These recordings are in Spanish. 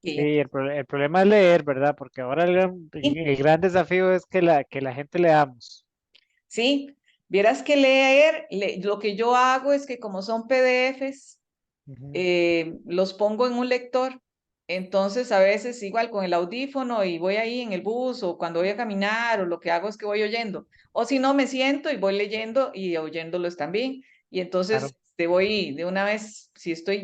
Sí, Sí, el problema es leer, ¿verdad? Porque ahora el gran desafío es que la gente leamos. sí, vieras que leer, lo que yo hago es que como son PDFs, Ujú. los pongo en un lector. Entonces, a veces igual con el audífono y voy ahí en el bus o cuando voy a caminar o lo que hago es que voy oyendo. O si no, me siento y voy leyendo y oyéndolos también. Y entonces Claro, te voy de una vez, si estoy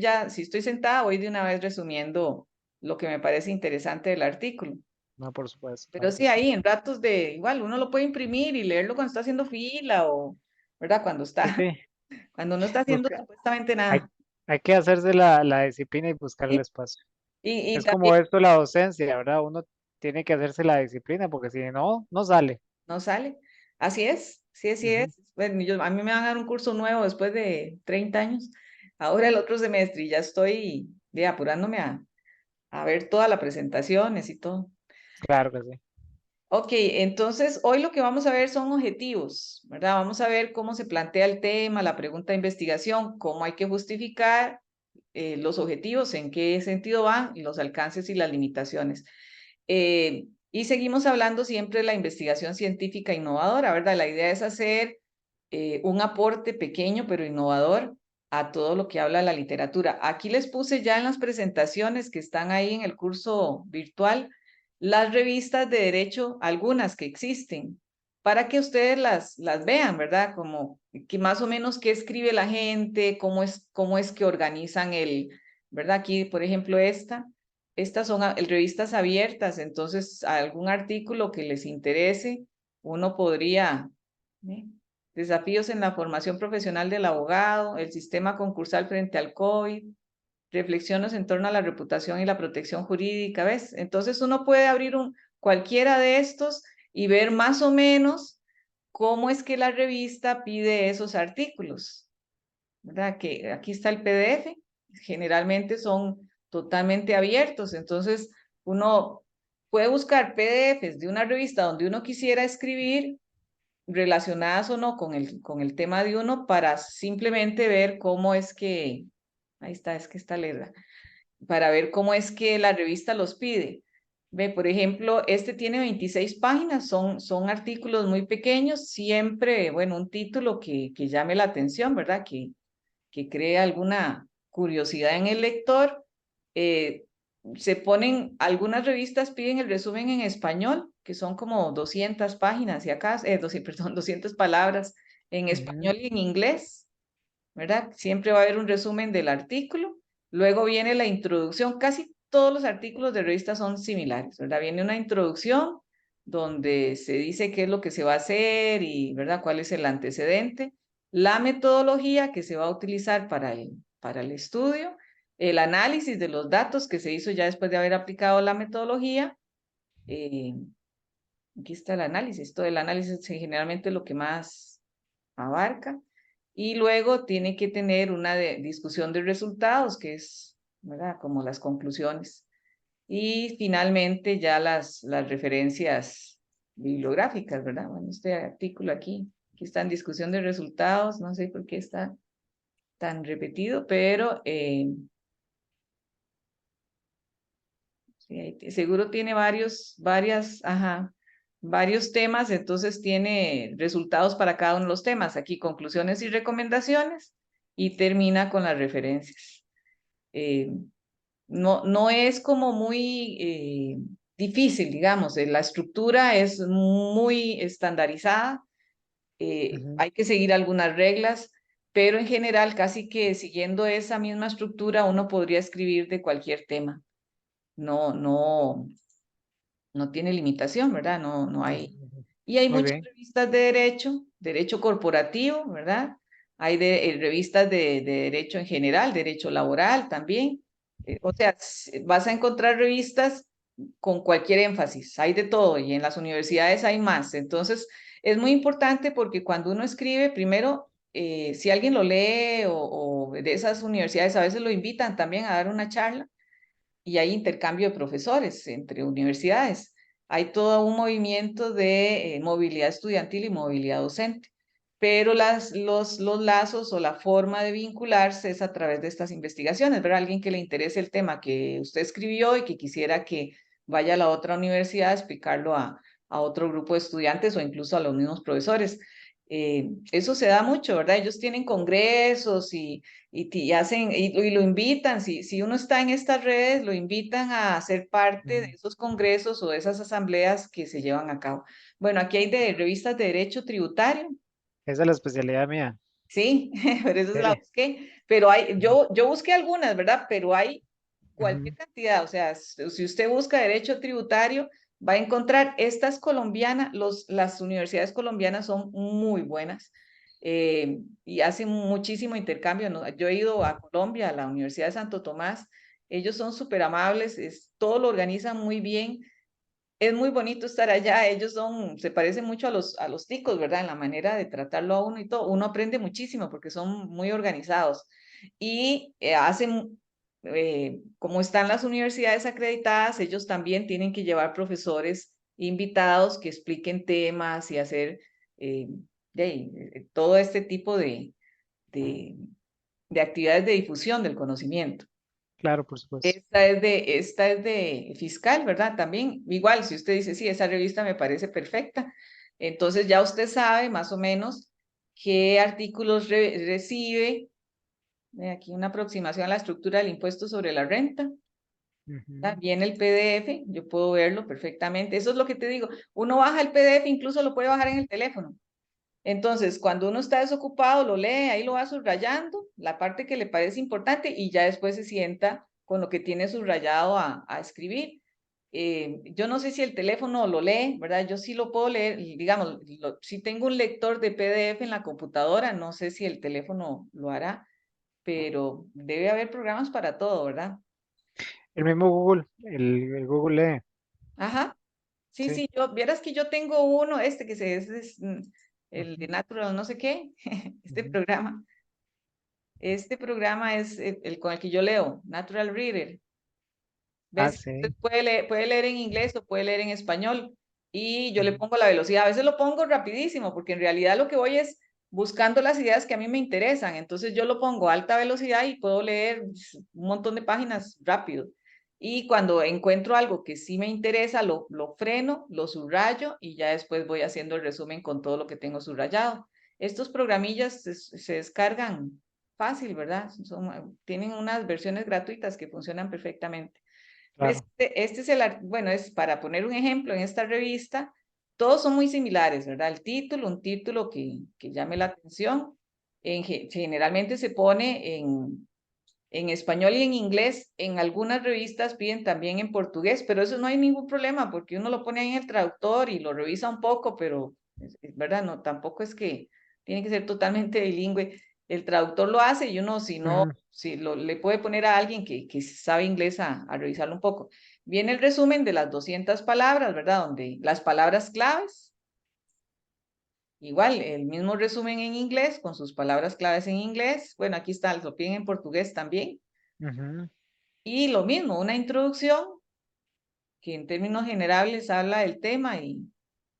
sentada, voy de una vez resumiendo lo que me parece interesante del artículo. no, por supuesto, Pero claro que sí, sí. ahí en ratos de, igual, uno lo puede imprimir y leerlo cuando está haciendo fila o, ¿verdad? Sí, Cuando, sí, cuando no está haciendo busca, supuestamente hay, nada. hay que hacerse la disciplina y buscar el Sí. espacio. Y Es también como esto la docencia, ¿verdad? Uno tiene que hacerse la disciplina porque si no, no sale. no sale. Así es, sí, así Ujú. es. Bueno, a mí me van a dar un curso nuevo después de 30 años. Ahora el otro semestre y ya estoy apurándome a ver todas las presentaciones y todo. Claro que sí. Ok, entonces hoy lo que vamos a ver son objetivos, ¿verdad? Vamos a ver cómo se plantea el tema, la pregunta de investigación, cómo hay que justificar los objetivos, en qué sentido van, y los alcances y las limitaciones. Y seguimos hablando siempre de la investigación científica innovadora, ¿verdad? La idea es hacer un aporte pequeño pero innovador a todo lo que habla la literatura. Aquí les puse ya en las presentaciones que están ahí en el curso virtual las revistas de derecho, algunas que existen, para que ustedes las vean, ¿verdad? Como que más o menos qué escribe la gente, cómo es que organizan ¿verdad? Aquí, por ejemplo, estas son revistas abiertas, entonces algún artículo que les interese, uno podría, ¿eh? Desafíos en la formación profesional del abogado, el sistema concursal frente al COVID, reflexiones en torno a la reputación y la protección jurídica, ¿ves? Entonces uno puede abrir cualquiera de estos y ver más o menos cómo es que la revista pide esos artículos, ¿verdad? Que aquí está el PDF, generalmente son totalmente abiertos, entonces uno puede buscar PDFs de una revista donde uno quisiera escribir relacionadas o no con el tema de uno para simplemente ver cómo es que, ahí está, es que está lerda, para ver cómo es que la revista los pide. Ve, por ejemplo, este tiene 26 páginas, son artículos muy pequeños, siempre, bueno, un título que llame la atención, ¿verdad? Que cree alguna curiosidad en el lector. Eh, Se ponen, algunas revistas piden el resumen en español, que son como 200 páginas, y acá, 200, perdón, 200 palabras en Ujú. español y en inglés, ¿verdad? Siempre va a haber un resumen del artículo. Luego viene la introducción. Casi todos los artículos de revista son similares, ¿verdad? Viene una introducción donde se dice qué es lo que se va a hacer y, ¿verdad? Cuál es el antecedente. La metodología que se va a utilizar para el estudio. El análisis de los datos que se hizo ya después de haber aplicado la metodología. eh, Aquí está el análisis. Todo el análisis es generalmente lo que más abarca. Y luego tiene que tener una discusión de resultados, que es, ¿verdad? Como las conclusiones. Y finalmente ya las referencias bibliográficas, ¿verdad? Bueno, este artículo aquí está en discusión de resultados, no sé por qué está tan repetido, pero sí, seguro tiene varios temas, entonces tiene resultados para cada uno de los temas. Aquí conclusiones y recomendaciones y termina con las referencias. Eh, no es como muy difícil, digamos, la estructura es muy estandarizada, Ujú. hay que seguir algunas reglas, pero en general casi que siguiendo esa misma estructura uno podría escribir de cualquier tema. No, no, no tiene limitación, ¿verdad? No hay. Ujú. Y hay Muy muchas bien. revistas de derecho corporativo, ¿verdad? Hay revistas de derecho en general, derecho laboral también. O sea, vas a encontrar revistas con cualquier énfasis, hay de todo y en las universidades hay más. Entonces, es muy importante porque cuando uno escribe, primero, si alguien lo lee o de esas universidades a veces lo invitan también a dar una charla y hay intercambio de profesores entre universidades. Hay todo un movimiento de movilidad estudiantil y movilidad docente. pero los lazos o la forma de vincularse es a través de estas investigaciones, ver a alguien que le interese el tema que usted escribió y que quisiera que vaya a la otra universidad a explicarlo a otro grupo de estudiantes o incluso a los mismos profesores. Eso se da mucho, ¿verdad? Ellos tienen congresos y hacen y lo invitan, si uno está en estas redes, lo invitan a ser parte de Ujú. esos congresos o de esas asambleas que se llevan a cabo. Bueno, aquí hay de revistas de derecho tributario. Esa es la especialidad mía. Sí, por eso la Sí. busqué. Pero hay, yo busqué algunas, ¿verdad? Pero hay cualquier Ujú. cantidad. O sea, si usted busca derecho tributario, va a encontrar estas colombianas, las universidades colombianas son muy buenas y hacen muchísimo intercambio, ¿no? Yo he ido a Colombia, a la Universidad de Santo Tomás. Ellos son súper amables, todo lo organizan muy bien. Es muy bonito estar allá, ellos se parecen mucho a los ticos, ¿verdad? En la manera de tratarlo a uno y todo. Uno aprende muchísimo porque son muy organizados y hacen, como están las universidades acreditadas, ellos también tienen que llevar profesores invitados que expliquen temas y hacer eh, todo este tipo de, de actividades de difusión del conocimiento. Claro, por supuesto. Esta es de fiscal, ¿verdad? También, igual, si usted dice, sí, esa revista me parece perfecta, entonces ya usted sabe más o menos qué artículos recibe. Aquí una aproximación a la estructura del impuesto sobre la renta. Ujú. También el PDF, yo puedo verlo perfectamente. Eso es lo que te digo. Uno baja el PDF, incluso lo puede bajar en el teléfono. Entonces, cuando uno está desocupado, lo lee, ahí lo va subrayando, la parte que le parece importante y ya después se sienta con lo que tiene subrayado a escribir. Yo no sé si el teléfono lo lee, ¿verdad? Yo sí lo puedo leer, digamos, si tengo un lector de PDF en la computadora, no sé si el teléfono lo hará, pero debe haber programas para todo, ¿verdad? El mismo Google, el Google lee. Ajá. Sí, Sí. sí, vieras que yo tengo uno, que el de Ujú. Natural, no sé qué, este Ujú. programa. Este programa es el con el que yo leo, Natural Reader. Ah, ¿Ves? Usted sí. puede leer en inglés o puede leer en español. Y yo le Ujú. pongo la velocidad. A veces lo pongo rapidísimo, porque en realidad lo que voy es buscando las ideas que a mí me interesan. Entonces yo lo pongo a alta velocidad y puedo leer un montón de páginas rápido. Y cuando encuentro algo que sí me interesa, lo freno, lo subrayo y ya después voy haciendo el resumen con todo lo que tengo subrayado. Estos programillas se descargan fácil, ¿verdad? Tienen unas versiones gratuitas que funcionan perfectamente. ¿Ves? Claro. Este es bueno, es para poner un ejemplo en esta revista, todos son muy similares, ¿verdad? El título, un título que llame la atención, generalmente se pone en español y en inglés, en algunas revistas piden también en portugués, pero eso no hay ningún problema porque uno lo pone ahí en el traductor y lo revisa un poco, pero verdad, no, tampoco es que tiene que ser totalmente bilingüe. El traductor lo hace y uno, si no, Ujú. si le puede poner a alguien que sabe inglés a revisarlo un poco. Viene el resumen de las 200 palabras, ¿verdad? Donde las palabras claves, igual, el mismo resumen en inglés con sus palabras claves en inglés. Bueno, aquí está, lo piden en portugués también. Ujú. Y lo mismo, una introducción que en términos generales habla del tema y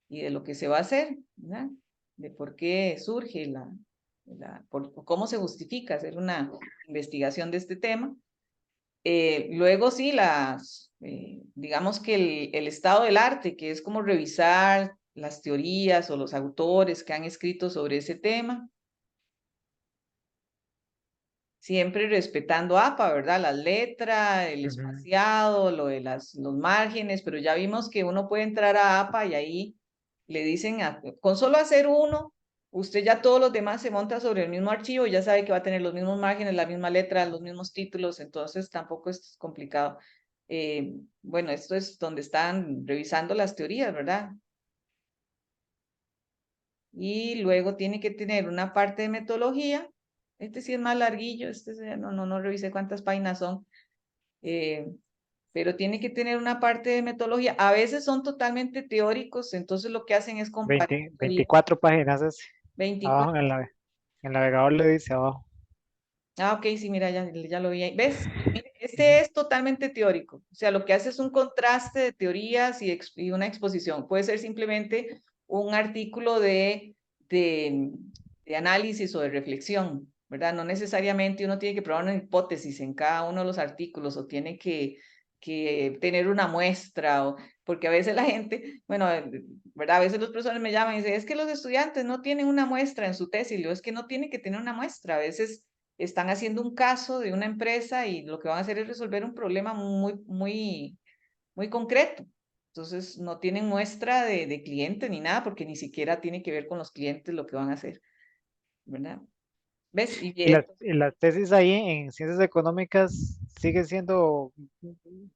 de lo que se va a hacer, ¿verdad? De por qué surge cómo se justifica hacer una investigación de este tema. Luego sí, digamos que el estado del arte, que es como revisar las teorías o los autores que han escrito sobre ese tema, siempre respetando APA, ¿verdad? La letra, el Ujú. espaciado, lo de los márgenes, pero ya vimos que uno puede entrar a APA y ahí le dicen, con solo hacer uno, usted ya todos los demás se monta sobre el mismo archivo, ya sabe que va a tener los mismos márgenes, la misma letra, los mismos títulos, entonces tampoco es complicado. Bueno, esto es donde están revisando las teorías, ¿verdad? Y luego tiene que tener una parte de metodología. Este sí es más larguillo, no revisé cuántas páginas son, eh, pero tiene que tener una parte de metodología. A veces son totalmente teóricos, entonces lo que hacen es comparar 24 páginas es. Abajo 24. en el navegador le dice abajo. Ah, ok, sí, mira, ya lo vi ahí. ¿Ves? Mire, este es totalmente teórico. O sea, lo que hace es un contraste de teorías y una exposición. Puede ser simplemente un artículo de de análisis o de reflexión, ¿verdad? No necesariamente uno tiene que probar una hipótesis en cada uno de los artículos o tiene que tener una muestra, o, porque a veces la gente, bueno, ¿verdad? A veces los profesores me llaman y dicen, es que los estudiantes no tienen una muestra en su tesis, y yo, es que no tienen que tener una muestra, a veces están haciendo un caso de una empresa y lo que van a hacer es resolver un problema muy concreto. Entonces, no tienen muestra de cliente ni nada, porque ni siquiera tiene que ver con los clientes lo que van a hacer, ¿verdad? ¿Ves? Y las tesis ahí en ciencias económicas siguen siendo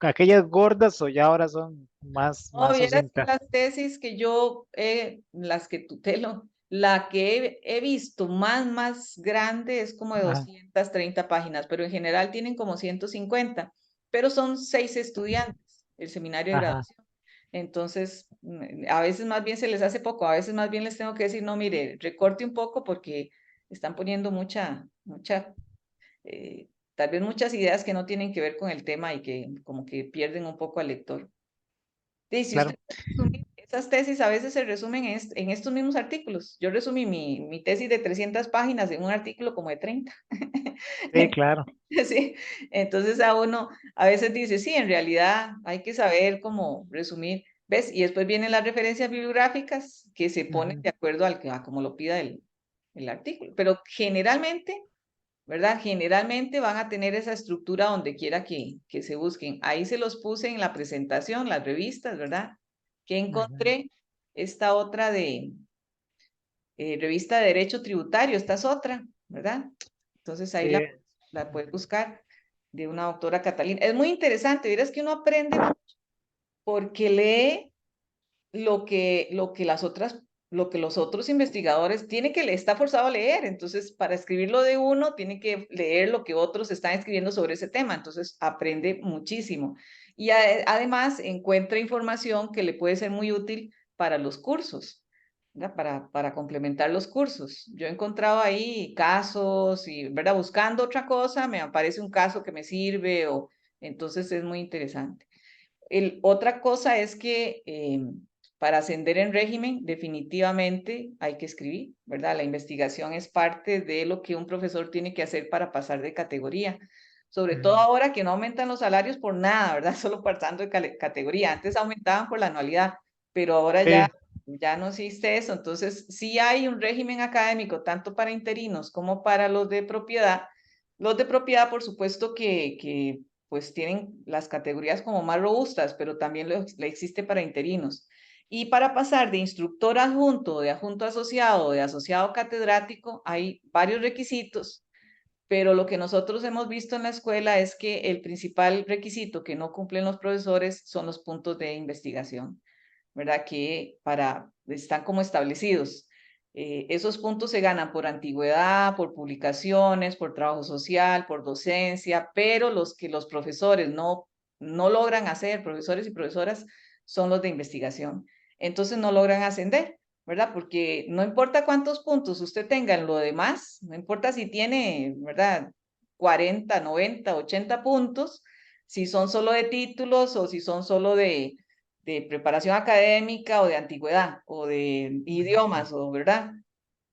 aquellas gordas o ya ahora son no, más vieras que sucintas. las tesis que yo, las que tutelo, la que he visto más grande es como de Ajá, 230 páginas, pero en general tienen como 150, pero son 6 estudiantes, el seminario de ajá, graduación. Entonces, a veces más bien se les hace poco, a veces más bien les tengo que decir, no, mire, recorte un poco porque están poniendo tal vez muchas ideas que no tienen que ver con el tema y que como que pierden un poco al lector. Y si usted claro. puede resumir, esas tesis a veces se resumen en estos mismos artículos. Yo resumí mi tesis de 300 páginas en un artículo como de 30. Sí, claro. Sí, entonces a veces dice, sí, en realidad hay que saber cómo resumir, ¿ves? Y después vienen las referencias bibliográficas que se ponen Ujú, de acuerdo a como lo pida el artículo. Pero generalmente, ¿verdad? Generalmente van a tener esa estructura donde quiera que se busquen. Ahí se los puse en la presentación, las revistas, ¿verdad? Que ujú. encontré esta otra de revista de Derecho Tributario, esta es otra, ¿verdad? Entonces ahí Sí, la puedes buscar de una doctora Catalina. Es muy interesante, verás que uno aprende porque lee lo que las otras, lo que los otros investigadores tiene que le está forzado a leer. Entonces, para escribirlo de uno, tiene que leer lo que otros están escribiendo sobre ese tema. Entonces, aprende muchísimo. Y además, encuentra información que le puede ser muy útil para los cursos, ¿verdad? Para complementar los cursos. Yo he encontrado ahí casos y, ¿verdad? Buscando otra cosa, me aparece un caso que me sirve o entonces es muy interesante. Otra cosa es que para ascender en régimen definitivamente hay que escribir, ¿verdad? La investigación es parte de lo que un profesor tiene que hacer para pasar de categoría. Sobre todo ujú, ahora que no aumentan los salarios por nada, ¿verdad? Solo pasando de categoría. Antes aumentaban por la anualidad, pero ahora sí, ya no existe eso. Entonces, sí hay un régimen académico, tanto para interinos como para los de propiedad. Los de propiedad, por supuesto que pues tienen las categorías como más robustas, pero también le existe para interinos. Y para pasar de instructor adjunto, de adjunto asociado, de asociado catedrático, hay varios requisitos, pero lo que nosotros hemos visto en la escuela es que el principal requisito que no cumplen los profesores son los puntos de investigación, ¿verdad? Están como establecidos. Esos puntos se ganan por antigüedad, por publicaciones, por trabajo social, por docencia, pero los que los profesores no logran hacer, profesores y profesoras, son los de investigación. Entonces no logran ascender, ¿verdad? Porque no importa cuántos puntos usted tenga en lo demás, no importa si tiene, ¿verdad? 40, 90, 80 puntos, si son solo de títulos o si son solo de preparación académica o de antigüedad o de ujú, idiomas, o verdad,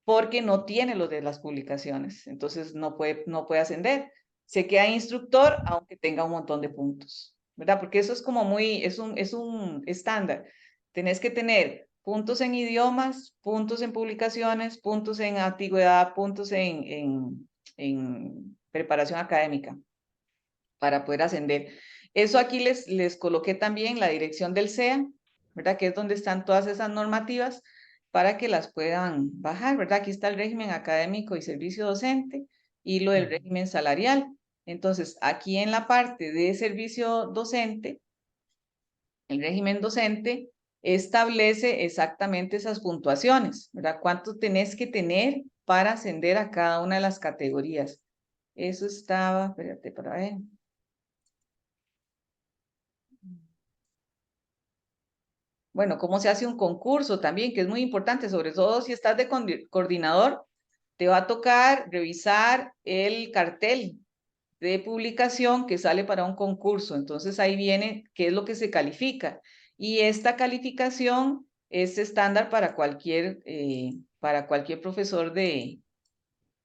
porque no tiene los de las publicaciones, entonces no puede ascender. Se queda instructor aunque tenga un montón de puntos, ¿verdad? Porque eso es como es un estándar. Tenés que tener puntos en idiomas, puntos en publicaciones, puntos en antigüedad, puntos en preparación académica para poder ascender. Eso aquí les coloqué también la dirección del SEA, ¿verdad? Que es donde están todas esas normativas para que las puedan bajar, ¿verdad? Aquí está el régimen académico y servicio docente y lo del ujú. régimen salarial. Entonces, aquí en la parte de servicio docente, el régimen docente establece exactamente esas puntuaciones, ¿verdad? ¿Cuánto tenés que tener para ascender a cada una de las categorías? Eso estaba, espérate para ver. Bueno, cómo se hace un concurso también, que es muy importante, sobre todo si estás de coordinador, te va a tocar revisar el cartel de publicación que sale para un concurso. Entonces ahí viene qué es lo que se califica. Y esta calificación es estándar para cualquier profesor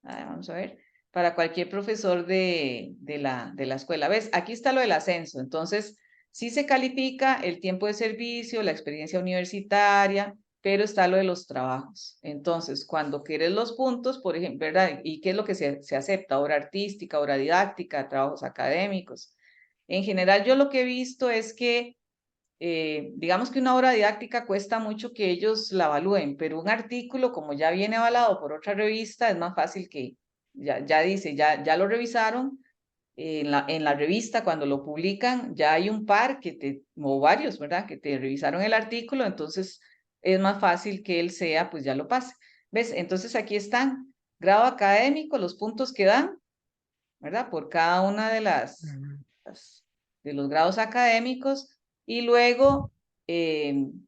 Vamos a ver, para cualquier profesor de la escuela. ¿Ves? Aquí está lo del ascenso. Entonces, sí se califica el tiempo de servicio, la experiencia universitaria, pero está lo de los trabajos. Entonces, cuando quieres los puntos, por ejemplo, ¿verdad? ¿Y qué es lo que se acepta? Obra artística, obra didáctica, trabajos académicos. En general, yo lo que he visto es que digamos que una obra didáctica cuesta mucho que ellos la evalúen, pero un artículo, como ya viene avalado por otra revista, es más fácil que ya dice, ya lo revisaron. En la revista, cuando lo publican, ya hay un par o varios, ¿verdad? Que te revisaron el artículo, entonces es más fácil que él sea, pues ya lo pase. ¿Ves? Entonces aquí están, grado académico, los puntos que dan, ¿verdad? Por cada una de los grados académicos y luego en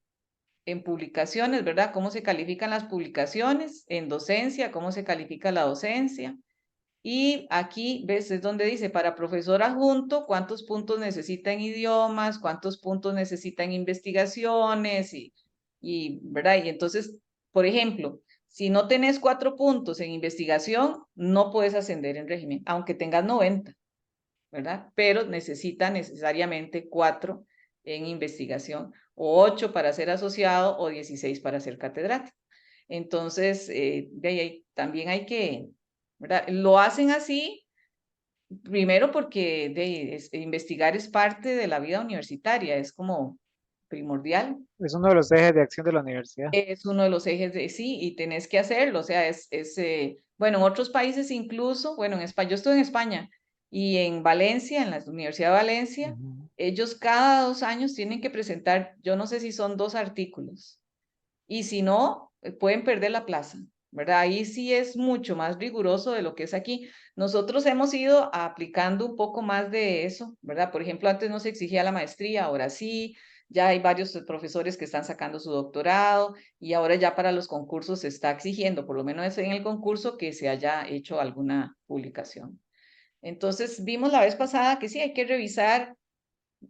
publicaciones, ¿verdad? ¿Cómo se califican las publicaciones? En docencia, ¿cómo se califica la docencia? Y aquí, ¿ves? Es donde dice, para profesor adjunto, ¿cuántos puntos necesita en idiomas? ¿Cuántos puntos necesita en investigaciones? ¿Verdad? Y entonces, por ejemplo, si no tenés 4 puntos en investigación, no puedes ascender en régimen, aunque tengas 90, ¿verdad? Pero necesita necesariamente 4 en investigación, o 8 para ser asociado, o 16 para ser catedrático. Entonces, de ahí también hay que, ¿verdad? Lo hacen así, primero porque investigar es parte de la vida universitaria, es como primordial. Es uno de los ejes de acción de la universidad. Es uno de los ejes de sí, y tenés que hacerlo, o sea, bueno, en otros países incluso, bueno, en España, yo estuve en España y en Valencia, en la Universidad de Valencia, Ujú. ellos cada 2 años tienen que presentar, yo no sé si son 2 artículos, y si no, pueden perder la plaza, ¿verdad? Ahí sí es mucho más riguroso de lo que es aquí. Nosotros hemos ido aplicando un poco más de eso, ¿verdad? Por ejemplo, antes no se exigía la maestría, ahora sí, ya hay varios profesores que están sacando su doctorado y ahora ya para los concursos se está exigiendo, por lo menos en el concurso, que se haya hecho alguna publicación. Entonces, vimos la vez pasada que sí, hay que revisar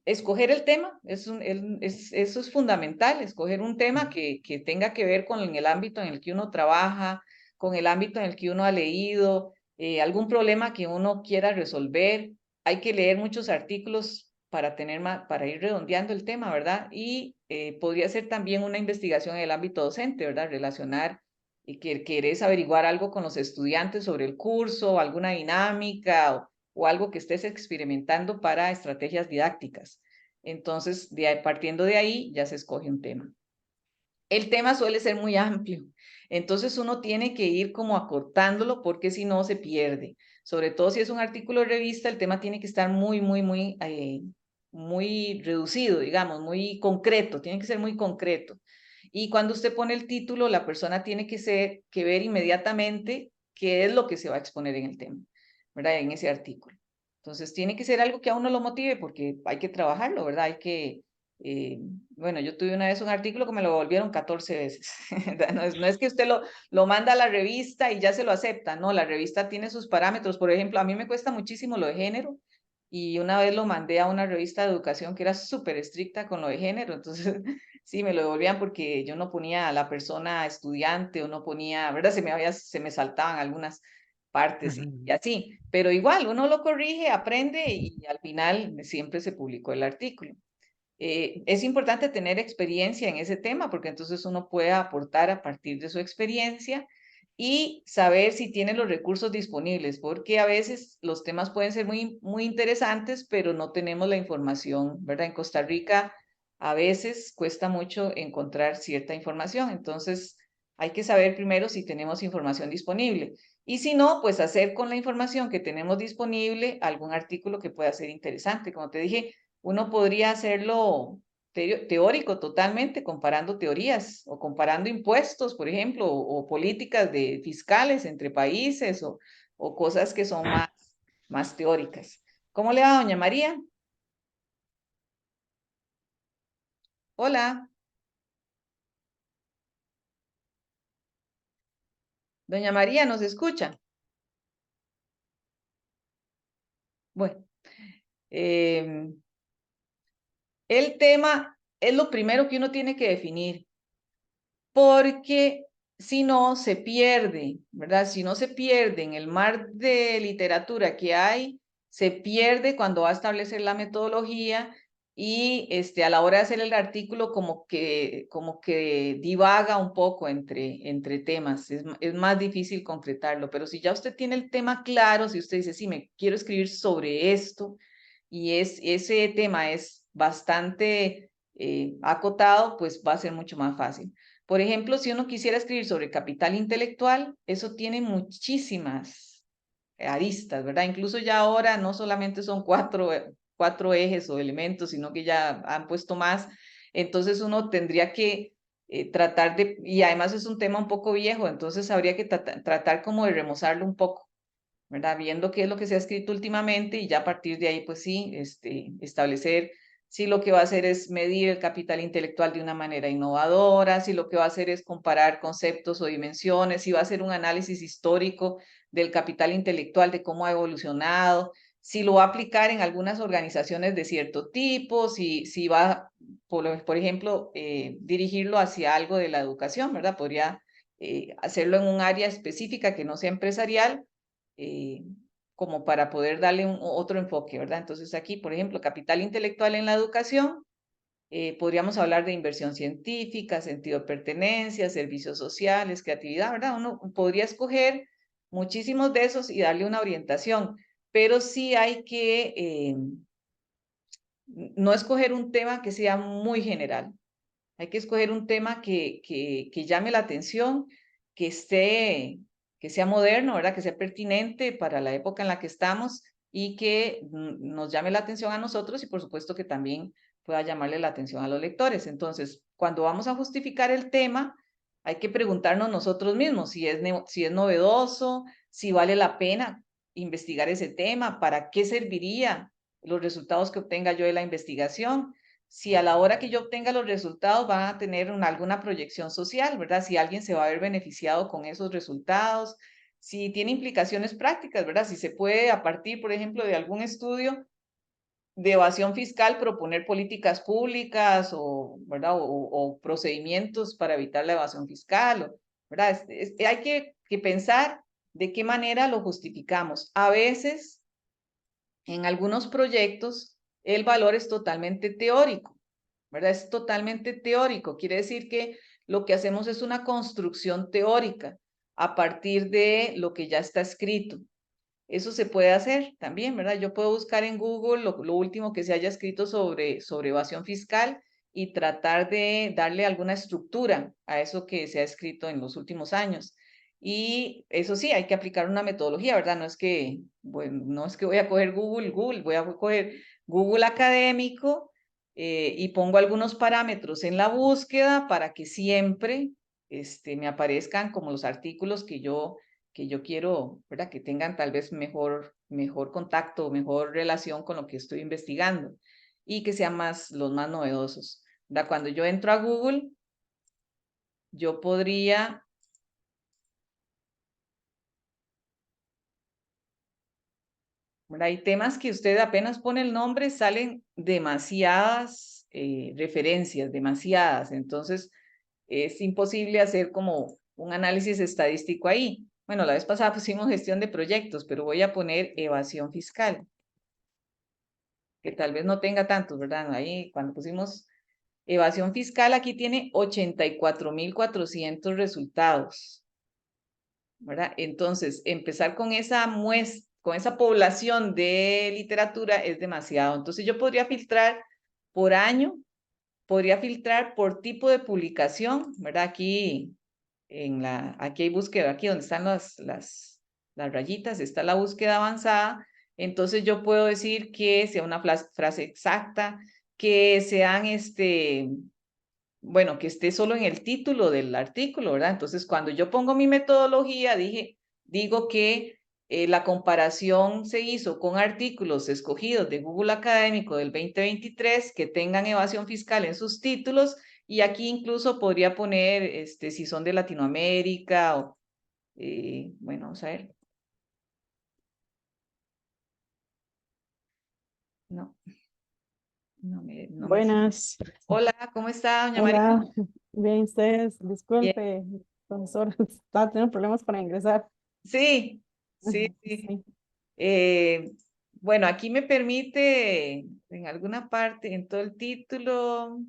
escoger el tema, eso es fundamental, escoger un tema que tenga que ver con el ámbito en el que uno trabaja, con el ámbito en el que uno ha leído, algún problema que uno quiera resolver. Hay que leer muchos artículos para ir redondeando el tema, ¿verdad? Y podría ser también una investigación en el ámbito docente, ¿verdad? Relacionar y que querés averiguar algo con los estudiantes sobre el curso, alguna dinámica o algo que estés experimentando para estrategias didácticas. Entonces, partiendo de ahí, ya se escoge un tema. El tema suele ser muy amplio, entonces uno tiene que ir como acortándolo porque si no se pierde. Sobre todo si es un artículo de revista, el tema tiene que estar muy reducido, digamos, muy concreto, tiene que ser muy concreto. Y cuando usted pone el título, la persona tiene que ver inmediatamente qué es lo que se va a exponer en el tema, ¿verdad? En ese artículo. Entonces, tiene que ser algo que a uno lo motive porque hay que trabajarlo, ¿verdad? Eh, bueno, yo tuve una vez un artículo que me lo volvieron 14 veces. No es que usted lo manda a la revista y ya se lo acepta, no, la revista tiene sus parámetros. Por ejemplo, a mí me cuesta muchísimo lo de género y una vez lo mandé a una revista de educación que era súper estricta con lo de género, entonces sí, me lo devolvían porque yo no ponía a la persona estudiante o no ponía, ¿verdad? Se me saltaban algunas partes y Ujú. así, pero igual uno lo corrige, aprende y al final siempre se publicó el artículo. Es importante tener experiencia en ese tema porque entonces uno puede aportar a partir de su experiencia y saber si tiene los recursos disponibles, porque a veces los temas pueden ser muy, muy interesantes, pero no tenemos la información, ¿verdad? En Costa Rica a veces cuesta mucho encontrar cierta información, entonces hay que saber primero si tenemos información disponible. Y si no, pues hacer con la información que tenemos disponible algún artículo que pueda ser interesante. Como te dije, uno podría hacerlo teórico totalmente, comparando teorías o comparando impuestos, por ejemplo, o políticas fiscales entre países o cosas que son más teóricas. ¿Cómo le va, doña María? Hola, doña María, ¿nos escucha? Bueno, em, el tema es lo primero que uno tiene que definir, porque si no se pierde, ¿verdad? Si no se pierde en el mar de literatura que hay, se pierde cuando va a establecer la metodología y a la hora de hacer el artículo como que divaga un poco entre temas, es más difícil concretarlo, pero si ya usted tiene el tema claro, si usted dice, sí, me quiero escribir sobre esto y ese tema es bastante acotado, pues va a ser mucho más fácil. Por ejemplo, si uno quisiera escribir sobre capital intelectual, eso tiene muchísimas aristas, ¿verdad? Incluso ya ahora no solamente son cuatro ejes o elementos, sino que ya han puesto más. Entonces uno tendría que tratar de, y además es un tema un poco viejo, entonces habría que tratar como de remozarlo un poco, ¿verdad? Viendo qué es lo que se ha escrito últimamente y ya a partir de ahí, pues sí, establecer si lo que va a hacer es medir el capital intelectual de una manera innovadora, si lo que va a hacer es comparar conceptos o dimensiones, si va a hacer un análisis histórico del capital intelectual, de cómo ha evolucionado, si lo va a aplicar en algunas organizaciones de cierto tipo, si va, por ejemplo, dirigirlo hacia algo de la educación, ¿verdad? Podría hacerlo en un área específica que no sea empresarial, eh, como para poder darle otro enfoque, ¿verdad? Entonces aquí, por ejemplo, capital intelectual en la educación, podríamos hablar de inversión científica, sentido de pertenencia, servicios sociales, creatividad, ¿verdad? Uno podría escoger muchísimos de esos y darle una orientación, pero sí hay que no escoger un tema que sea muy general. Hay que escoger un tema que llame la atención, que esté, que sea moderno, ¿verdad? Que sea pertinente para la época en la que estamos y que nos llame la atención a nosotros y por supuesto que también pueda llamarle la atención a los lectores. Entonces, cuando vamos a justificar el tema, hay que preguntarnos nosotros mismos si es novedoso, si vale la pena investigar ese tema, para qué serviría los resultados que obtenga yo de la investigación, si a la hora que yo obtenga los resultados van a tener alguna proyección social, ¿verdad? Si alguien se va a ver beneficiado con esos resultados, si tiene implicaciones prácticas, ¿verdad? Si se puede, a partir, por ejemplo, de algún estudio de evasión fiscal, proponer políticas públicas o, ¿verdad? O procedimientos para evitar la evasión fiscal, ¿verdad? Hay que pensar de qué manera lo justificamos. A veces, en algunos proyectos, el valor es totalmente teórico, ¿verdad? Es totalmente teórico. Quiere decir que lo que hacemos es una construcción teórica a partir de lo que ya está escrito. Eso se puede hacer también, ¿verdad? Yo puedo buscar en Google lo último que se haya escrito sobre evasión fiscal y tratar de darle alguna estructura a eso que se ha escrito en los últimos años. Y eso sí, hay que aplicar una metodología, ¿verdad? No es que, bueno, no es que voy a coger Google, voy a coger Google académico y pongo algunos parámetros en la búsqueda para que siempre me aparezcan como los artículos que yo quiero, ¿verdad? Que tengan tal vez mejor contacto, mejor relación con lo que estoy investigando y que sean los más novedosos, ¿verdad? Cuando yo entro a Google, yo podría, ¿verdad? Hay temas que usted apenas pone el nombre, salen demasiadas referencias, demasiadas, entonces es imposible hacer como un análisis estadístico ahí. Bueno, la vez pasada pusimos gestión de proyectos, pero voy a poner evasión fiscal, que tal vez no tenga tantos, ¿verdad? Ahí cuando pusimos evasión fiscal, aquí tiene 84.400 resultados, ¿verdad? Entonces, empezar con esa muestra, con esa población de literatura es demasiado. Entonces, yo podría filtrar por año, podría filtrar por tipo de publicación, ¿verdad? Aquí hay búsqueda, aquí donde están las rayitas, está la búsqueda avanzada. Entonces yo puedo decir que sea una frase exacta, que sean bueno, que esté solo en el título del artículo, ¿verdad? Entonces, cuando yo pongo mi metodología, digo que la comparación se hizo con artículos escogidos de Google Académico del 2023 que tengan evasión fiscal en sus títulos y aquí incluso podría poner si son de Latinoamérica o, bueno, vamos a ver. No, no me. Buenas, Hola, ¿cómo está, doña María? hola, bien ustedes, Bien. disculpe, profesor, está teniendo problemas para ingresar. Sí, sí, sí. Sí. Bueno, aquí me permite en alguna parte, en todo el título,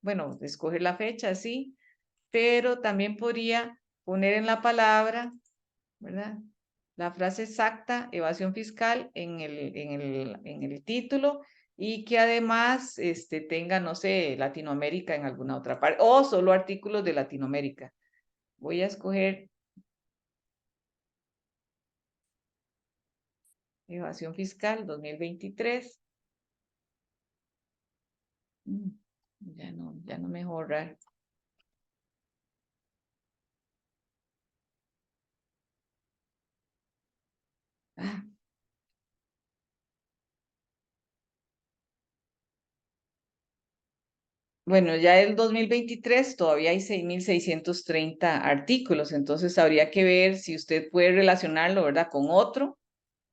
bueno, escoger la fecha, sí, pero también podría poner en la palabra, ¿verdad? La frase exacta, evasión fiscal, en el título y que además tenga, no sé, Latinoamérica en alguna otra parte o solo artículos de Latinoamérica. Voy a escoger evasión fiscal 2023. Mm, ya no me borrar. Ah, bueno, ya el 2023 todavía hay 6.630 artículos, entonces habría que ver si usted puede relacionarlo, ¿verdad? Con otro,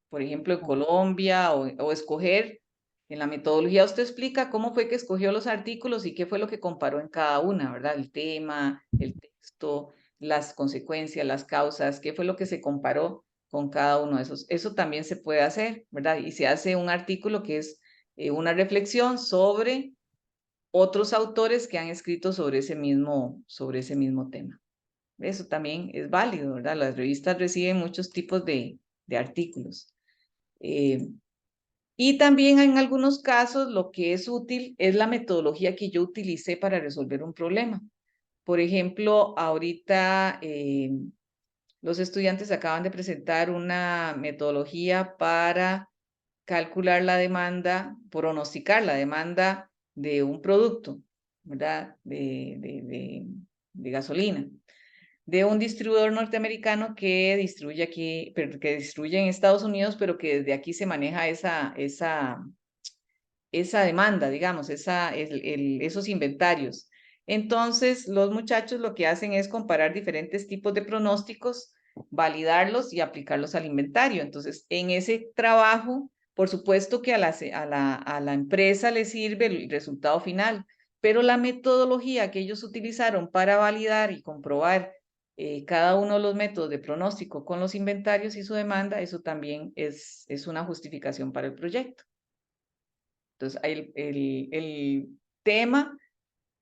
por ejemplo, de Colombia, o escoger. En la metodología usted explica cómo fue que escogió los artículos y qué fue lo que comparó en cada una, ¿verdad? El tema, el texto, las consecuencias, las causas, qué fue lo que se comparó con cada uno de esos. Eso también se puede hacer, ¿verdad? Y se hace un artículo que es una reflexión sobre otros autores que han escrito sobre ese mismo tema. Eso también es válido, ¿verdad? Las revistas reciben muchos tipos de artículos. Y también en algunos casos lo que es útil es la metodología que yo utilicé para resolver un problema. Por ejemplo, ahorita los estudiantes acaban de presentar una metodología para calcular la demanda, pronosticar la demanda de un producto, ¿verdad? De gasolina, de un distribuidor norteamericano que distribuye aquí, que distribuye en Estados Unidos, pero que desde aquí se maneja esa demanda, digamos, esos inventarios. Entonces, los muchachos lo que hacen es comparar diferentes tipos de pronósticos, validarlos y aplicarlos al inventario. Entonces, en ese trabajo, por supuesto que a la empresa le sirve el resultado final, pero la metodología que ellos utilizaron para validar y comprobar cada uno de los métodos de pronóstico con los inventarios y su demanda, eso también es una justificación para el proyecto. Entonces, el tema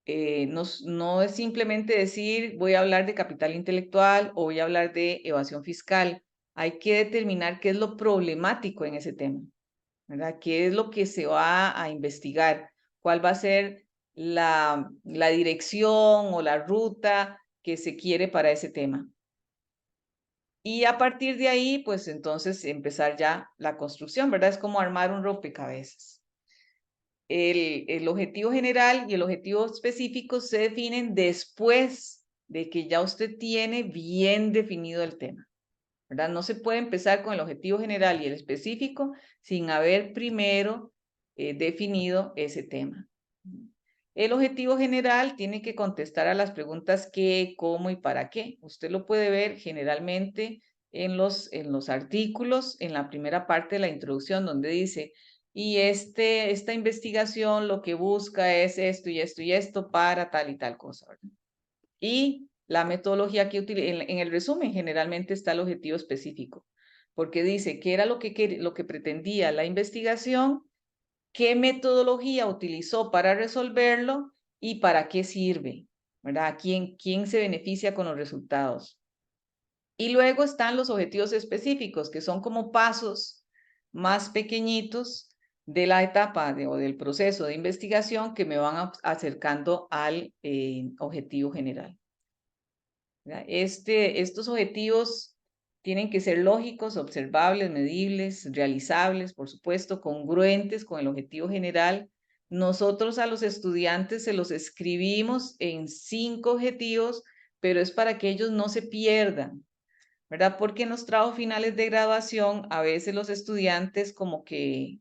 no es simplemente decir voy a hablar de capital intelectual o voy a hablar de evasión fiscal. Hay que determinar qué es lo problemático en ese tema, ¿verdad? ¿Qué es lo que se va a investigar? ¿Cuál va a ser la dirección o la ruta que se quiere para ese tema? Y a partir de ahí, pues entonces empezar ya la construcción, ¿verdad? Es como armar un rompecabezas. El objetivo general y el objetivo específico se definen después de que ya usted tiene bien definido el tema, ¿verdad? No se puede empezar con el objetivo general y el específico sin haber primero definido ese tema. El objetivo general tiene que contestar a las preguntas qué, cómo y para qué. Usted lo puede ver generalmente en los artículos, en la primera parte de la introducción, donde dice, y esta investigación lo que busca es esto y esto y esto para tal y tal cosa, ¿verdad? Y la metodología que utiliza, en el resumen generalmente está el objetivo específico, porque dice qué era lo que pretendía la investigación, qué metodología utilizó para resolverlo y para qué sirve, ¿verdad? ¿Quién se beneficia con los resultados? Y luego están los objetivos específicos, que son como pasos más pequeñitos de la etapa o del proceso de investigación que me van acercando al objetivo general. ¿Verdad? Estos objetivos tienen que ser lógicos, observables, medibles, realizables, por supuesto, congruentes con el objetivo general. Nosotros a los estudiantes se los escribimos en 5 objetivos, pero es para que ellos no se pierdan, ¿verdad? Porque en los trabajos finales de graduación a veces los estudiantes como que,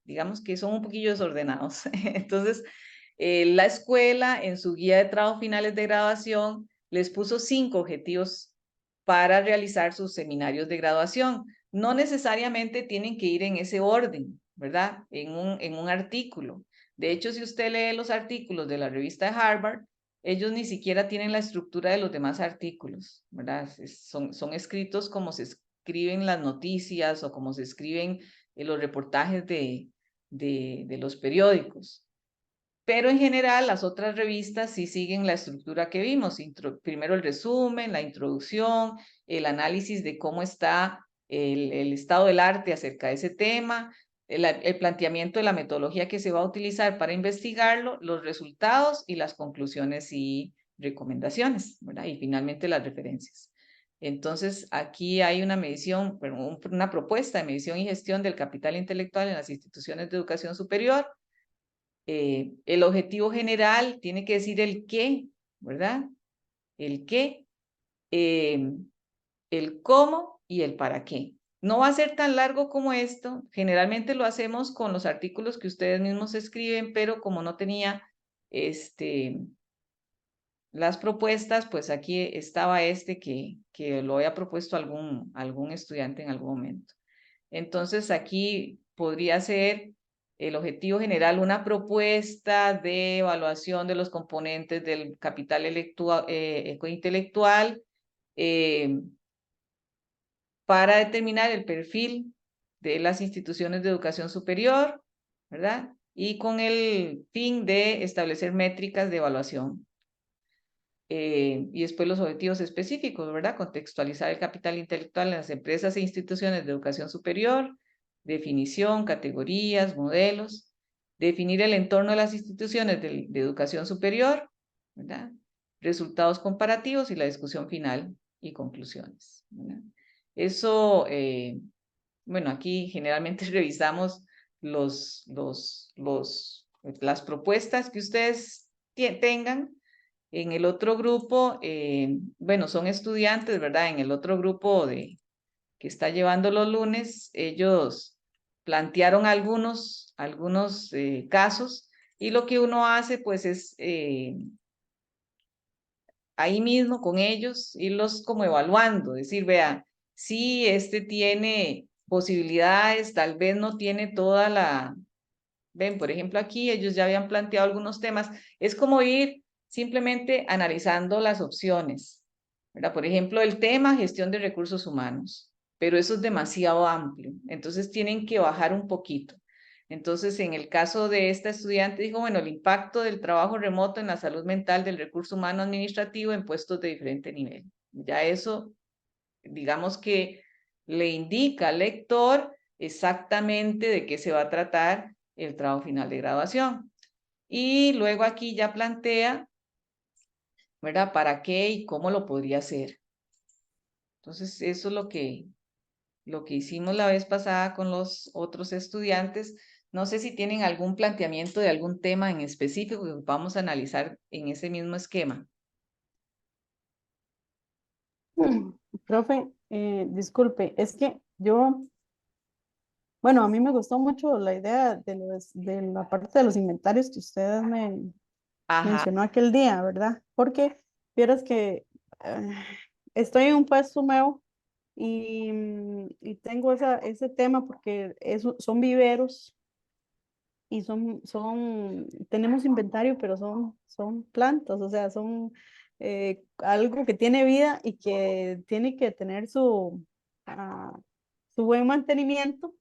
digamos que son un poquillo desordenados. Entonces, la escuela en su guía de trabajos finales de graduación les puso 5 objetivos para realizar sus seminarios de graduación. No necesariamente tienen que ir en ese orden, ¿verdad? En un artículo. De hecho, si usted lee los artículos de la revista de Harvard, ellos ni siquiera tienen la estructura de los demás artículos, ¿verdad? Son escritos como se escriben las noticias o como se escriben los reportajes de los periódicos. Pero en general las otras revistas sí siguen la estructura que vimos. Primero el resumen, la introducción, el análisis de cómo está el estado del arte acerca de ese tema, el planteamiento de la metodología que se va a utilizar para investigarlo, los resultados y las conclusiones y recomendaciones, ¿verdad? Y finalmente las referencias. Entonces, aquí hay una medición, una propuesta de medición y gestión del capital intelectual en las instituciones de educación superior. El objetivo general tiene que decir el qué, ¿verdad? El qué, el cómo y el para qué. No va a ser tan largo como esto. Generalmente lo hacemos con los artículos que ustedes mismos escriben, pero como no tenía las propuestas, pues aquí estaba que lo había propuesto algún estudiante en algún momento. Entonces aquí podría ser el objetivo general una propuesta de evaluación de los componentes del capital intelectual para determinar el perfil de las instituciones de educación superior, ¿verdad? Y con el fin de establecer métricas de evaluación. Y después los objetivos específicos, ¿verdad? Contextualizar el capital intelectual en las empresas e instituciones de educación superior, definición, categorías, modelos, definir el entorno de las instituciones de educación superior, ¿verdad? Resultados comparativos y la discusión final y conclusiones, ¿verdad? Eso, bueno, aquí generalmente revisamos las propuestas que ustedes tengan. En el otro grupo, bueno, son estudiantes, ¿verdad? En el otro grupo que está llevando los lunes, ellos plantearon algunos casos y lo que uno hace pues es ahí mismo con ellos irlos como evaluando, decir, vea, si este tiene posibilidades, tal vez no tiene toda ven, por ejemplo, aquí ellos ya habían planteado algunos temas, es como ir simplemente analizando las opciones, ¿verdad? Por ejemplo, el tema gestión de recursos humanos, pero eso es demasiado amplio, entonces tienen que bajar un poquito. Entonces, en el caso de esta estudiante, dijo, bueno, el impacto del trabajo remoto en la salud mental del recurso humano administrativo en puestos de diferente nivel. Ya eso, digamos que le indica al lector exactamente de qué se va a tratar el trabajo final de graduación. Y luego aquí ya plantea, ¿verdad? ¿Para qué y cómo lo podría hacer? Entonces, eso es lo que hicimos la vez pasada con los otros estudiantes. No sé si tienen algún planteamiento de algún tema en específico que vamos a analizar en ese mismo esquema. Profe, disculpe, es que yo, bueno, a mí me gustó mucho la idea de la parte de los inventarios que ustedes me Ajá, mencionó aquel día, ¿verdad? Porque vieras que estoy en un puesto nuevo y tengo ese tema porque son viveros y tenemos inventario, pero son plantas, o sea, son algo que tiene vida y que tiene que tener su buen mantenimiento,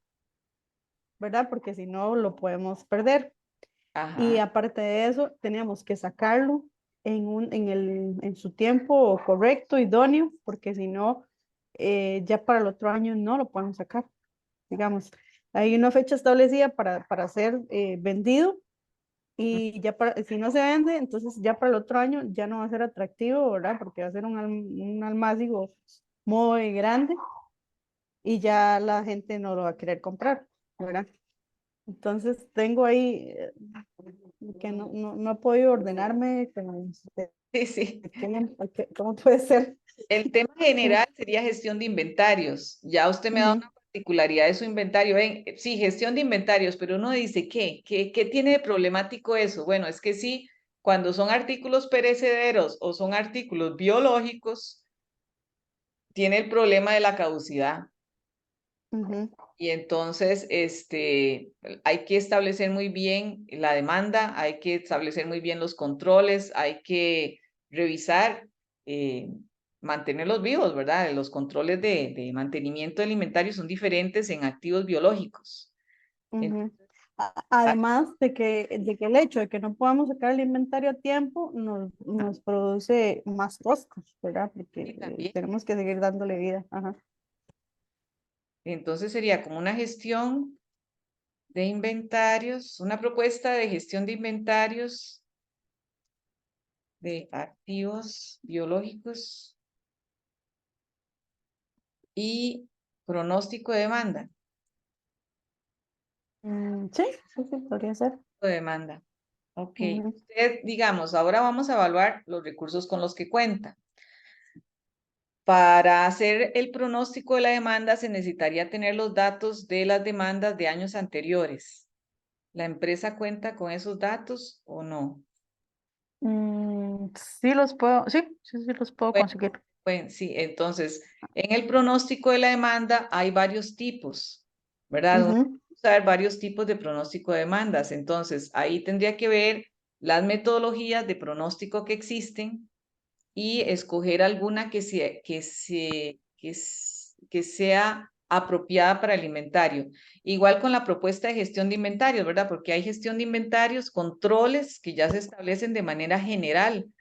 ¿verdad? Porque si no, lo podemos perder. Y ajá, aparte de eso, teníamos que sacarlo en su tiempo correcto, idóneo, porque si no, ya para el otro año no lo podemos sacar. Digamos, hay una fecha establecida para ser vendido y ya si no se vende, entonces ya para el otro año ya no va a ser atractivo, ¿verdad? Porque va a ser un almácigo muy grande y ya la gente no lo va a querer comprar, ¿verdad? Entonces tengo ahí que no he podido ordenarme sí, sí. cómo puede ser. El tema general sería gestión de inventarios. Ya usted me da Ujú, una particularidad de su inventario. Ven, sí, gestión de inventarios, pero uno dice, ¿qué tiene de problemático eso? Bueno, es que sí, cuando son artículos perecederos o son artículos biológicos, tiene el problema de la caducidad. ujú. Y entonces, hay que establecer muy bien la demanda, hay que establecer muy bien los controles, hay que revisar, mantenerlos vivos, ¿verdad? Los controles de mantenimiento alimentario son diferentes en activos biológicos. Ujú. Ah, Además de que el hecho de que no podamos sacar el inventario a tiempo nos produce más costos, ¿verdad? Porque sí, también. tenemos que seguir dándole vida. Ajá. Entonces sería como una gestión de inventarios, una propuesta de gestión de inventarios de activos biológicos y pronóstico de demanda. Sí, sí, sí, podría ser. De demanda. Ok. Ujú. Usted, digamos, ahora vamos a evaluar los recursos con los que cuenta. Para hacer el pronóstico de la demanda se necesitaría tener los datos de las demandas de años anteriores. ¿La empresa cuenta con esos datos o no? Sí los puedo, sí, sí, sí los puedo Bueno, conseguir. bueno, sí, entonces, en el pronóstico de la demanda hay varios tipos, ¿verdad? Uno Ujú, puede usar varios tipos de pronóstico de demandas. Entonces, ahí tendría que ver las metodologías de pronóstico que existen y escoger alguna que sea apropiada para el inventario. Igual con la propuesta de gestión de inventarios, ¿verdad? Porque hay gestión de inventarios, controles que ya se establecen de manera general,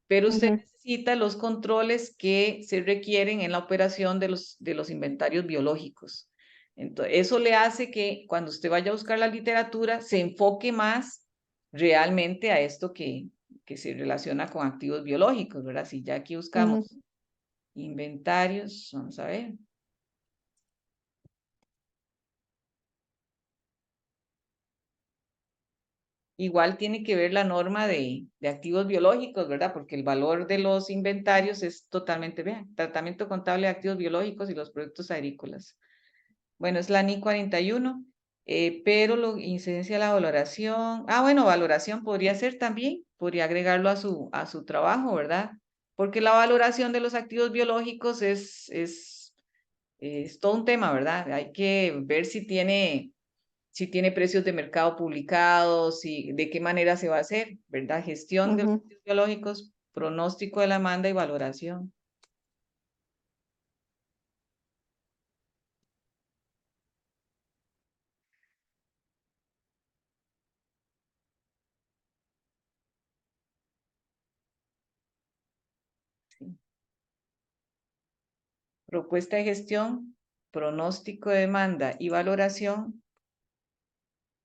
pero usted ujú, necesita los controles que se requieren en la operación de los inventarios biológicos. Entonces, eso le hace que cuando usted vaya a buscar la literatura se enfoque más realmente a esto que se relaciona con activos biológicos, ¿verdad? Si ya aquí buscamos ujú, inventarios, vamos a ver. Igual tiene que ver la norma de activos biológicos, ¿verdad? Porque el valor de los inventarios es totalmente, vean, tratamiento contable de activos biológicos y los productos agrícolas. Bueno, es la NI 41, pero incidencia de la valoración. Ah, bueno, valoración podría ser también, podría agregarlo a su trabajo, ¿verdad? Porque la valoración de los activos biológicos es todo un tema, ¿verdad? Hay que ver si tiene precios de mercado publicados y de qué manera se va a hacer, ¿verdad? Gestión de los ujú. activos biológicos, pronóstico de la demanda y valoración. Sí. Propuesta de gestión, pronóstico de demanda y valoración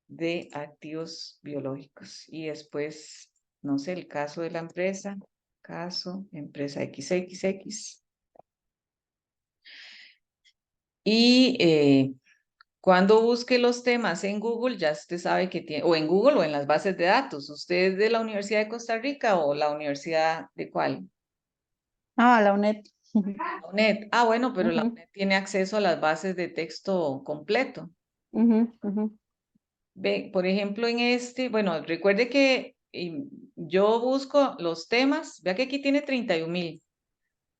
de activos biológicos. Y después, no sé, el caso de la empresa, caso, empresa XXX. Y cuando busque los temas en Google, ya usted sabe que tiene, o en Google o en las bases de datos. ¿Usted es de la Universidad de Costa Rica o la Universidad de cuál? Ah, la UNED. La UNED. Ah, bueno, pero la Ujú, UNED tiene acceso a las bases de texto completo. ujú, ujú, Ve, por ejemplo, en bueno, recuerde que yo busco los temas, vea que aquí tiene 31,000.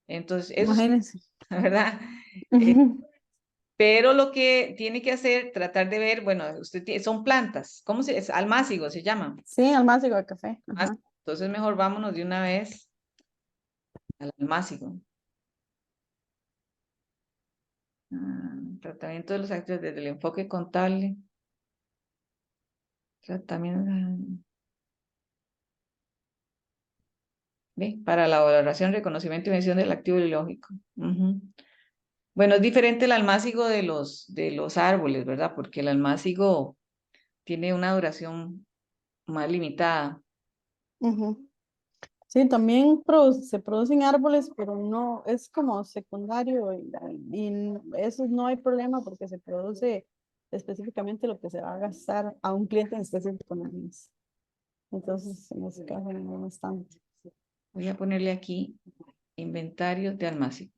Entonces, eso es, imagínense. ¿verdad? Eh, Ujú. pero lo que tiene que hacer, tratar de ver, bueno, son plantas, ¿cómo se es? Almácigo se llaman. Sí, almácigo de café. Ajá. Entonces, mejor vámonos de una vez al almácigo. Tratamiento de los activos desde el enfoque contable. Tratamiento. ¿Ve? Para la valoración, reconocimiento y mención del activo biológico. Ujú. Bueno, es diferente el almácigo de los árboles, ¿verdad? Porque el almácigo tiene una duración más limitada. Ujú. Sí, también se producen árboles, pero no, es como secundario y eso no hay problema porque se produce específicamente lo que se va a gastar a un cliente en específico nada más. Entonces, en ese caso no hay bastante. Voy a ponerle aquí inventarios de almácigo.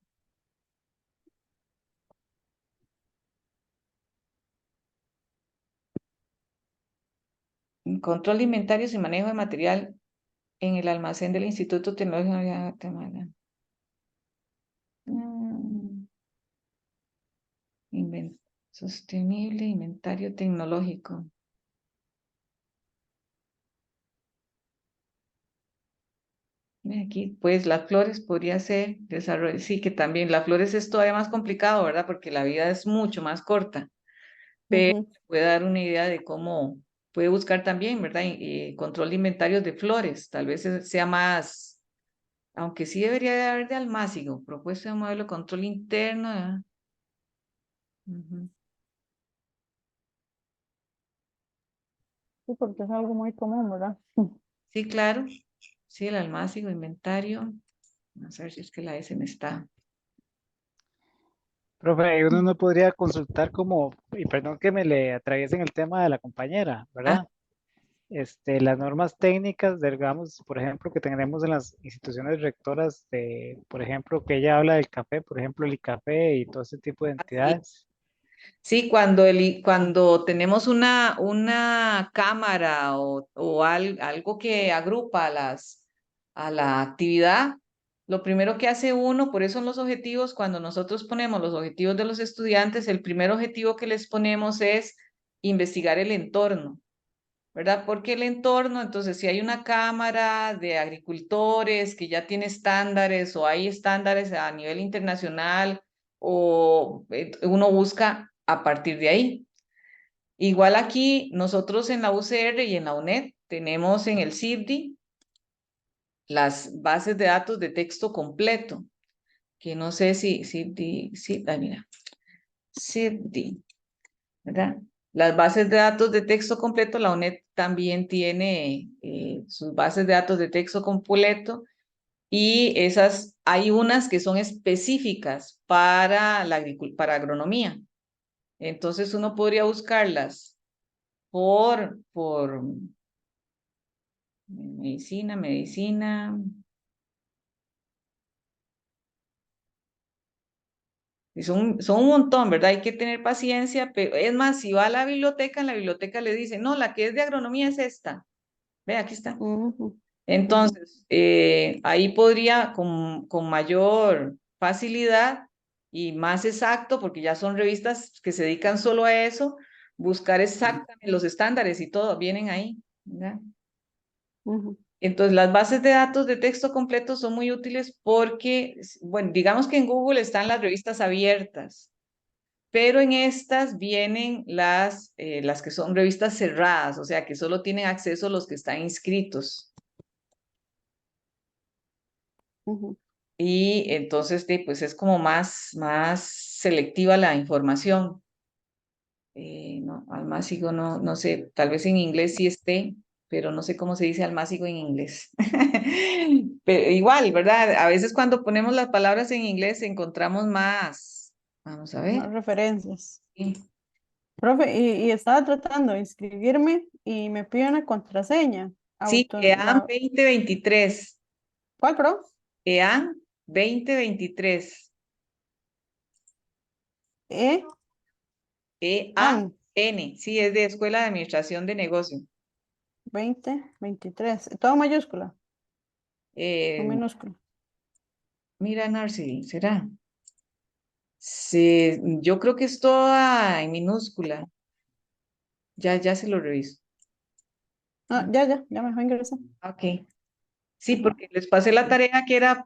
Control de inventarios y manejo de material en el almacén del Instituto Tecnológico de Guatemala. Mm, Sostenible, inventario tecnológico. Aquí, pues las flores podría ser desarrollo, sí, que también las flores es todavía más complicado, ¿verdad? Porque la vida es mucho más corta, pero Ujú. puede dar una idea de cómo puede buscar también, ¿verdad? Control de inventarios de flores, tal vez sea más, aunque sí debería de haber de Almácigo, propuesta de modelo de control interno. Ujú. Sí, porque es algo muy común, ¿verdad? Sí, claro, sí, el Almácigo, inventario, vamos a ver si es que la S me está. Profe, uno no podría consultar como, y perdón que me le atraviesen el tema de la compañera, Ah, ¿verdad? Las normas técnicas, digamos, por ejemplo, que tenemos en las instituciones rectoras, de, por ejemplo, que ella habla del café, por ejemplo, el ICAFE y todo ese tipo de sí. entidades. Sí, cuando tenemos una cámara o algo que agrupa a la actividad, lo primero que hace uno, por eso en los objetivos, cuando nosotros ponemos los objetivos de los estudiantes, el primer objetivo que les ponemos es investigar el entorno, ¿verdad? Porque el entorno, entonces, si hay una cámara de agricultores que ya tiene estándares o hay estándares a nivel internacional, o uno busca a partir de ahí. Igual aquí, nosotros en la UCR y en la UNED tenemos en el CIRDI las bases de datos de texto completo, que no sé si CIRDI, sí, ah, mira, CIRDI, ¿verdad? Las bases de datos de texto completo, la UNED también tiene sus bases de datos de texto completo y esas, hay unas que son específicas para para agronomía. Entonces uno podría buscarlas por medicina. Y son un montón, ¿verdad? Hay que tener paciencia, pero es más, si va a la biblioteca, en la biblioteca le dice, no, la que es de agronomía es esta. Ve, aquí está. Ujú, ujú, Entonces, ahí podría con mayor facilidad y más exacto, porque ya son revistas que se dedican solo a eso, buscar exactamente los estándares y todo, vienen ahí, ¿verdad? ujú, Entonces, las bases de datos de texto completo son muy útiles porque, bueno, digamos que en Google están las revistas abiertas, pero en estas vienen las que son revistas cerradas, o sea, que solo tienen acceso los que están inscritos. ujú. Y entonces, pues es como más selectiva la información. No, almácigo no sé, tal vez en inglés sí esté, pero no sé cómo se dice almácigo en inglés. Pero igual, ¿verdad? A veces cuando ponemos las palabras en inglés encontramos más. Vamos a ver. Más referencias. Sí, Profe, y estaba tratando de inscribirme y me pide una contraseña. sí, Auto, EAN 2023. ¿Cuál, profe? EAN 2023. E, AN EAN, sí, es de Escuela de Administración de Negocio. 2023. Todo mayúscula o Eh, minúscula. mira, Narci, ¿será? Sí, yo creo que es toda en minúscula. Ya se lo reviso. Ah, ya me dejó ingresar. Ok. Sí, Ujú, porque les pasé la tarea que era.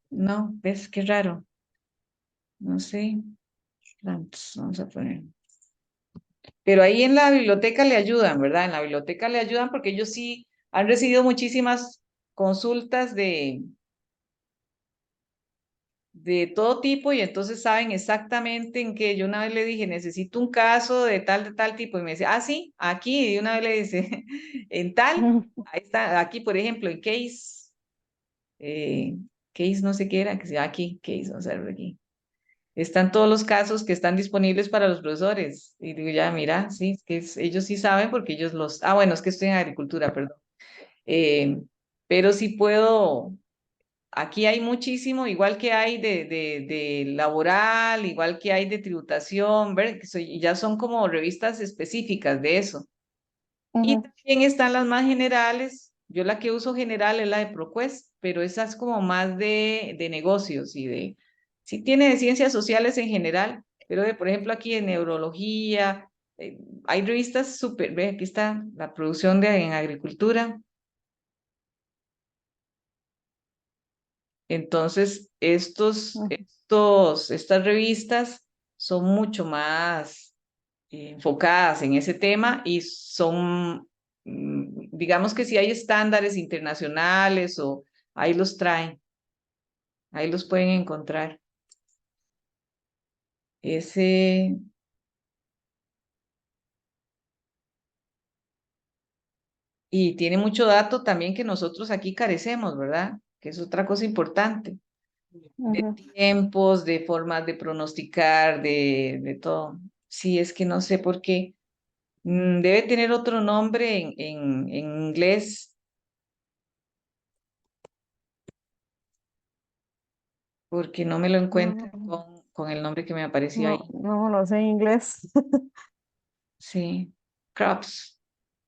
No, ves, qué raro. No sé. Vamos a poner. Pero ahí en la biblioteca le ayudan, ¿verdad? En la biblioteca le ayudan porque ellos sí han recibido muchísimas consultas de todo tipo y entonces saben exactamente en qué. Yo una vez le dije, necesito un caso de tal tipo y me dice, sí, aquí, y una vez le dice, en tal, ujú, ahí está, aquí por ejemplo, en eh, case no sé qué era, que sea aquí, case, vamos a ver aquí. Están todos los casos que están disponibles para los profesores. Y digo, ya, mira, sí, ellos sí saben porque ellos bueno, es que estoy en agricultura, perdón. Eh, pero sí puedo. Aquí hay muchísimo, igual que hay de laboral, igual que hay de tributación, ¿ver? Y ya son como revistas específicas de eso. Y ujú, también están las más generales. Yo la que uso general es la de ProQuest, pero esa es como más de negocios y sí tiene de ciencias sociales en general, Pero por ejemplo aquí en neurología, hay revistas súper, ve, aquí está la producción en agricultura. Entonces, estas revistas son mucho más enfocadas en ese tema y son, digamos que si hay estándares internacionales o ahí los traen, ahí los pueden encontrar. Ese, y tiene mucho dato también que nosotros aquí carecemos, ¿verdad? Que es otra cosa importante. De Ujú. tiempos, de formas de pronosticar, de todo. Sí, es que no sé por qué. Debe tener otro nombre en inglés, porque no me lo encuentro No, con el nombre que me apareció no, ahí. no lo sé en inglés. Sí, crops.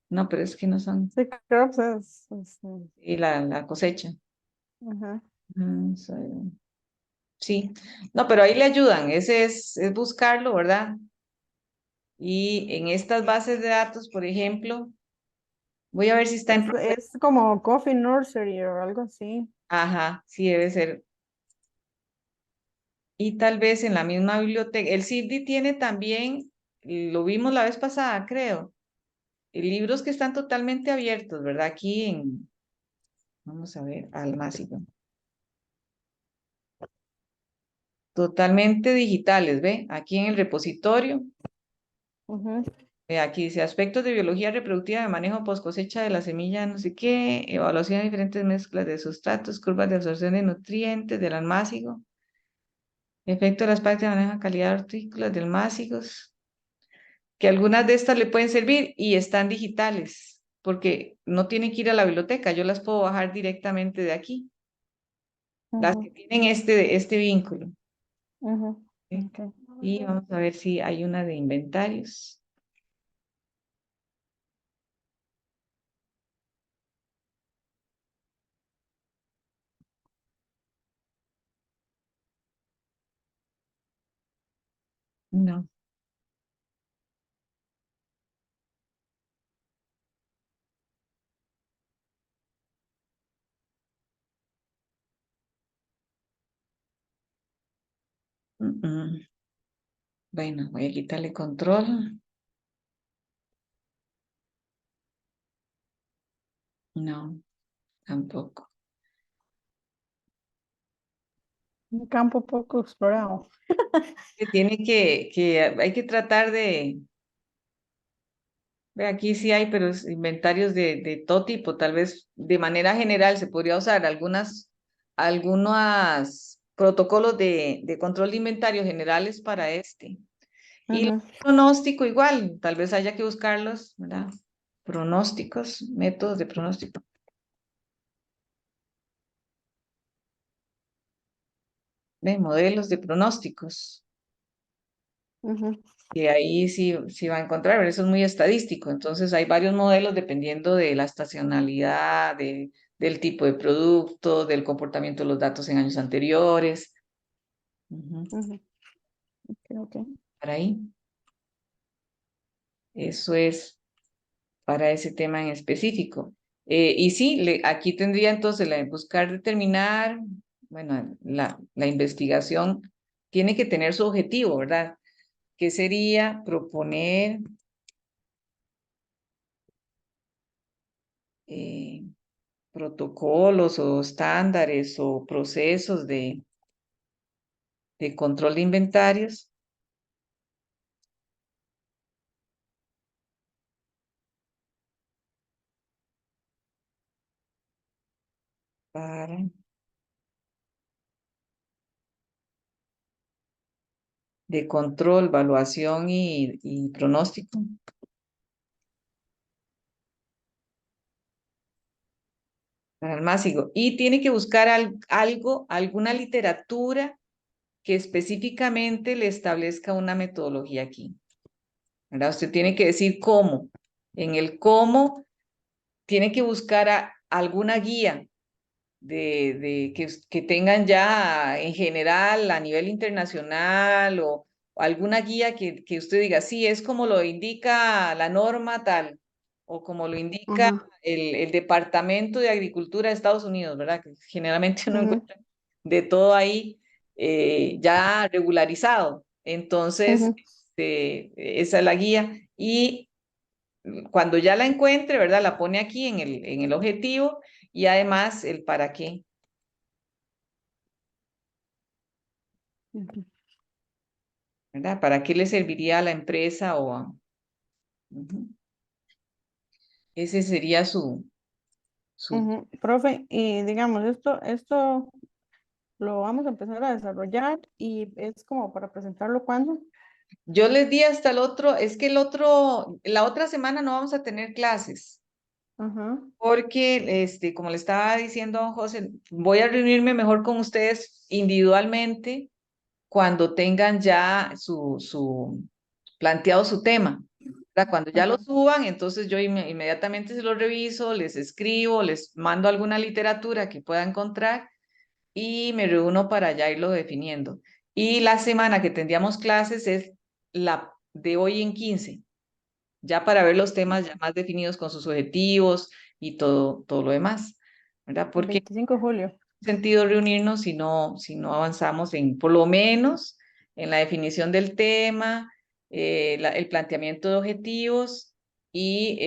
No, pero es que no son. Sí, creo que Y la cosecha. ajá. Sí, no, pero ahí le ayudan. Ese es buscarlo, ¿verdad? Y en estas bases de datos, por ejemplo, voy a ver si está en proceso. Es como Coffee Nursery o algo así. Ajá, sí debe ser. Y tal vez en la misma biblioteca. El CIRDI tiene también, lo vimos la vez pasada, creo, libros que están totalmente abiertos, ¿verdad? Aquí vamos a ver, Almácigo. Totalmente digitales, ¿ve? Aquí en el repositorio. Ujú, Aquí dice aspectos de biología reproductiva de manejo post cosecha de la semilla, no sé qué, evaluación de diferentes mezclas de sustratos, curvas de absorción de nutrientes del almácigo, efecto de las prácticas de manejo de calidad de hortícolas del mácigos, que algunas de estas le pueden servir y están digitales, porque no tienen que ir a la biblioteca, yo las puedo bajar directamente de aquí, las ujú, que tienen este vínculo. ujú, ¿Sí? ok. Y vamos a ver si hay una de inventarios. No. Mm, mm. Bueno, voy a quitarle control. No, tampoco. Un campo poco explorado. Que hay que tratar de, ve, aquí sí hay, pero inventarios de todo tipo, tal vez de manera general se podría usar algunos protocolos de control de inventario generales para este. Y el Ujú, pronóstico igual, tal vez haya que buscarlos, ¿verdad? Pronósticos, métodos de pronóstico, de modelos de pronósticos. ujú, Que ahí sí va a encontrar, pero eso es muy estadístico. Entonces hay varios modelos dependiendo de la estacionalidad, del tipo de producto, del comportamiento de los datos en años anteriores. Ujú. ujú, ok, ok. Para ahí, eso es para ese tema en específico. Y sí, aquí tendría entonces buscar determinar, bueno, la investigación tiene que tener su objetivo, ¿verdad? Que sería proponer eh, protocolos o estándares o procesos de control de inventarios para, de control, evaluación y pronóstico para el másico. Y tiene que buscar alguna literatura que específicamente le establezca una metodología aquí, ¿verdad? Usted tiene que decir cómo. En el cómo tiene que buscar alguna guía que tengan ya en general a nivel internacional alguna guía que usted diga, sí, es como lo indica la norma tal, o como lo indica Ajá, el Departamento de Agricultura de Estados Unidos, ¿verdad? Que generalmente uno ujú, encuentra de todo ahí ya regularizado. Entonces, ujú, esa es la guía. Y cuando ya la encuentre, ¿verdad? La pone aquí en el objetivo y además el para qué, ujú, ¿verdad? ¿Para qué le serviría a la empresa Ujú. Ese sería su... ujú. Profe, y digamos, esto lo vamos a empezar a desarrollar y es como para presentarlo cuando. Yo les di hasta el otro, es que la otra semana no vamos a tener clases. Ajá, Porque, como le estaba diciendo a don José, voy a reunirme mejor con ustedes individualmente cuando tengan ya planteado su tema. ¿Verdad? Cuando ya lo ajá, suban, entonces yo inmediatamente se lo reviso, les escribo, les mando alguna literatura que pueda encontrar y me reúno para ya irlo definiendo. Y la semana que tendríamos clases es la de hoy en 15 ya para ver los temas ya más definidos con sus objetivos y todo lo demás, ¿verdad? el Porque 25 de julio. sentido reunirnos si no avanzamos en, por lo menos, en la definición del tema, el planteamiento de objetivos y,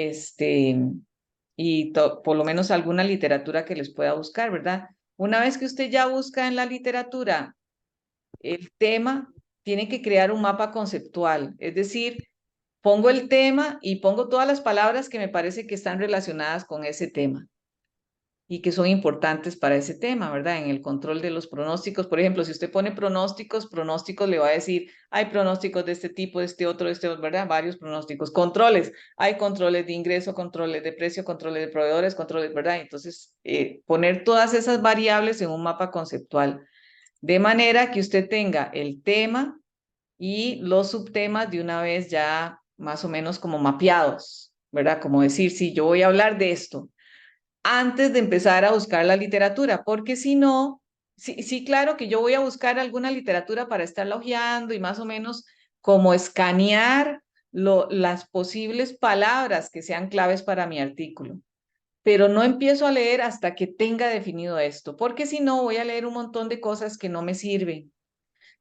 por lo menos alguna literatura que les pueda buscar, ¿verdad? Una vez que usted ya busca en la literatura el tema, tiene que crear un mapa conceptual, es decir, pongo el tema y pongo todas las palabras que me parece que están relacionadas con ese tema y que son importantes para ese tema, ¿verdad? En el control de los pronósticos, por ejemplo, si usted pone pronósticos le va a decir, hay pronósticos de este tipo, de este otro, ¿verdad? Varios pronósticos. Controles, hay controles de ingreso, controles de precio, controles de proveedores, controles, ¿verdad? Entonces, poner todas esas variables en un mapa conceptual, de manera que usted tenga el tema y los subtemas de una vez ya más o menos como mapeados, ¿verdad? Como decir, sí, yo voy a hablar de esto antes de empezar a buscar la literatura, porque si no, sí, claro que yo voy a buscar alguna literatura para estarla hojeando y más o menos como escanear las posibles palabras que sean claves para mi artículo. Pero no empiezo a leer hasta que tenga definido esto, porque si no voy a leer un montón de cosas que no me sirven,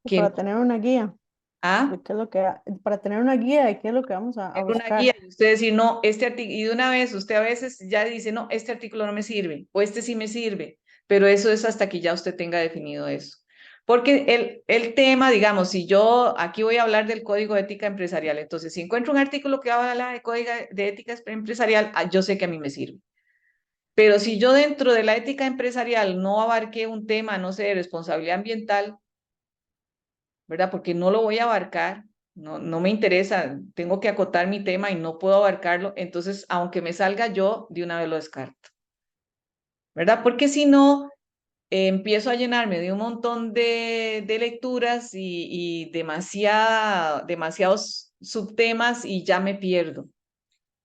que Para tener una guía ah, de qué es lo que, para tener una guía de qué es lo que vamos a una guía buscar. y usted decir, no, este artículo, y de una vez usted a veces ya dice, no, este artículo no me sirve, o este sí me sirve, pero eso es hasta que ya usted tenga definido eso. Porque el tema, digamos, si yo aquí voy a hablar del código de ética empresarial, entonces si encuentro un artículo que habla de código de ética empresarial, yo sé que a mí me sirve. Pero si yo dentro de la ética empresarial no abarqué un tema, no sé, de responsabilidad ambiental, ¿verdad? Porque no lo voy a abarcar, no me interesa, tengo que acotar mi tema y no puedo abarcarlo, entonces aunque me salga yo, de una vez lo descarto, ¿verdad? Porque si no, empiezo a llenarme de un montón de lecturas y demasiados subtemas y ya me pierdo.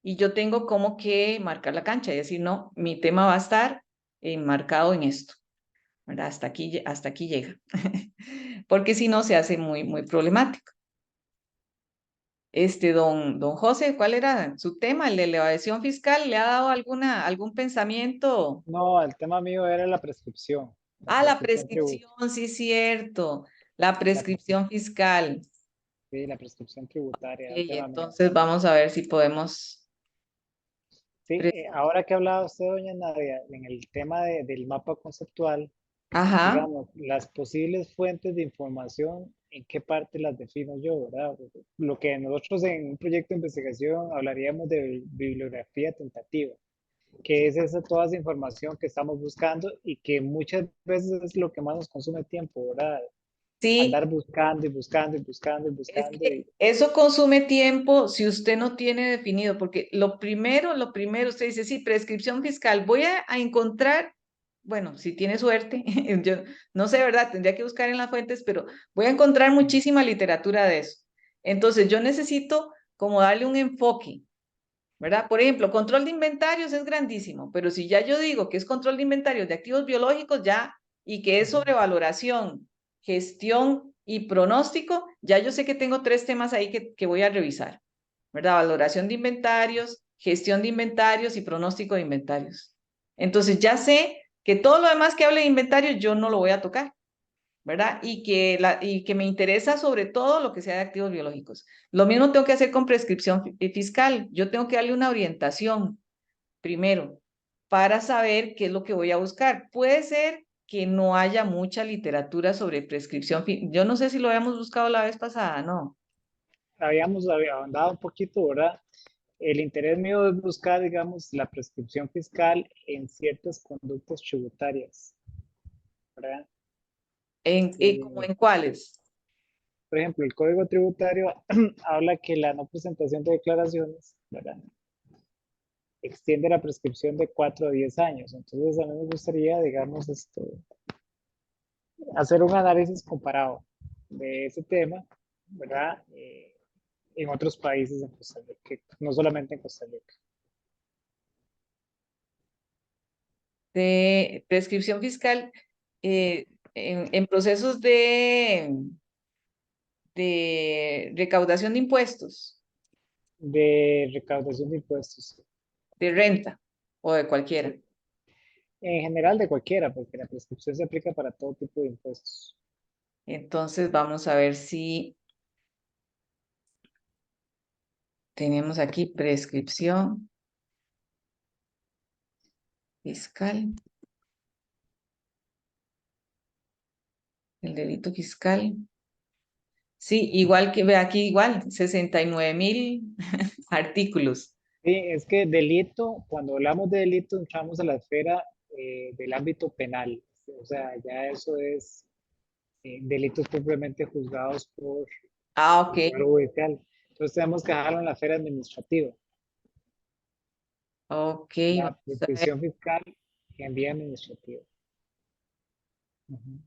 Y yo tengo como que marcar la cancha y decir, no, mi tema va a estar enmarcado en esto, ¿verdad? Hasta aquí llega. Porque si no, se hace muy problemático. Don José, ¿cuál era su tema? ¿El de la evasión fiscal? ¿Le ha dado algún pensamiento? No, el tema mío era la Ah, la prescripción prescripción, sí, cierto. La la prescrip- prescripción fiscal. sí, la prescripción tributaria era el Y tema mío. entonces vamos a ver si podemos. Sí, pre- ahora que hablaba usted, doña Nadia, en el tema del mapa conceptual, Ajá. digamos, las posibles fuentes de información, ¿en qué parte las defino yo, verdad? Lo que nosotros en un proyecto de investigación hablaríamos de bibliografía tentativa, que es toda esa información que estamos buscando y que muchas veces es lo que más nos consume tiempo, ¿verdad? Sí, Andar buscando y buscando y buscando y es buscando que y eso consume tiempo si usted no tiene definido, porque lo primero, usted dice, sí, prescripción fiscal, voy a encontrar, bueno, si tiene suerte, yo no sé, ¿verdad? Tendría que buscar en las fuentes, pero voy a encontrar muchísima literatura de eso. Entonces, yo necesito como darle un enfoque, ¿verdad? Por ejemplo, control de inventarios es grandísimo, pero si ya yo digo que es control de inventarios de activos biológicos, ya, y que es ujú, sobrevaloración, gestión y pronóstico, ya yo sé que tengo 3 temas ahí que voy a revisar, ¿verdad? Valoración de inventarios, gestión de inventarios y pronóstico de inventarios. Entonces ya sé que todo lo demás que hable de inventarios yo no lo voy a tocar, ¿verdad? Y que me interesa sobre todo lo que sea de activos biológicos. Lo mismo tengo que hacer con prescripción fiscal. Yo tengo que darle una orientación primero para saber qué es lo que voy a buscar. Puede ser que no haya mucha literatura sobre prescripción. Yo no sé si lo habíamos buscado la vez pasada, ¿no? Habíamos ahondado un poquito, ¿verdad? El interés mío es buscar, digamos, la prescripción fiscal en ciertas conductas tributarias, ¿verdad? ¿Cómo Eh, en cuáles? por ejemplo, el Código Tributario habla que la no presentación de declaraciones, ¿verdad? Extiende la prescripción de 4 a 10 años. Entonces, a mí me gustaría, digamos, hacer un análisis comparado de ese tema, ¿verdad? En otros países en Costa Rica, no solamente en Costa Rica. De prescripción fiscal en procesos de recaudación de impuestos, De recaudación de impuestos. de renta o de cualquiera. En general de cualquiera, porque la prescripción se aplica para todo tipo de impuestos. Entonces vamos a ver si tenemos aquí prescripción fiscal, el delito fiscal. Sí, igual que ve aquí, igual, 69.000 artículos. Sí, es que delito, cuando hablamos de delito, entramos a la esfera del ámbito penal. O sea, ya eso es delitos propiamente juzgados por Ah, el ok, Poder Judicial. Entonces tenemos que dejarlo en la esfera administrativa. ok, La vamos a ver, prescripción fiscal en vía administrativa. Ujú.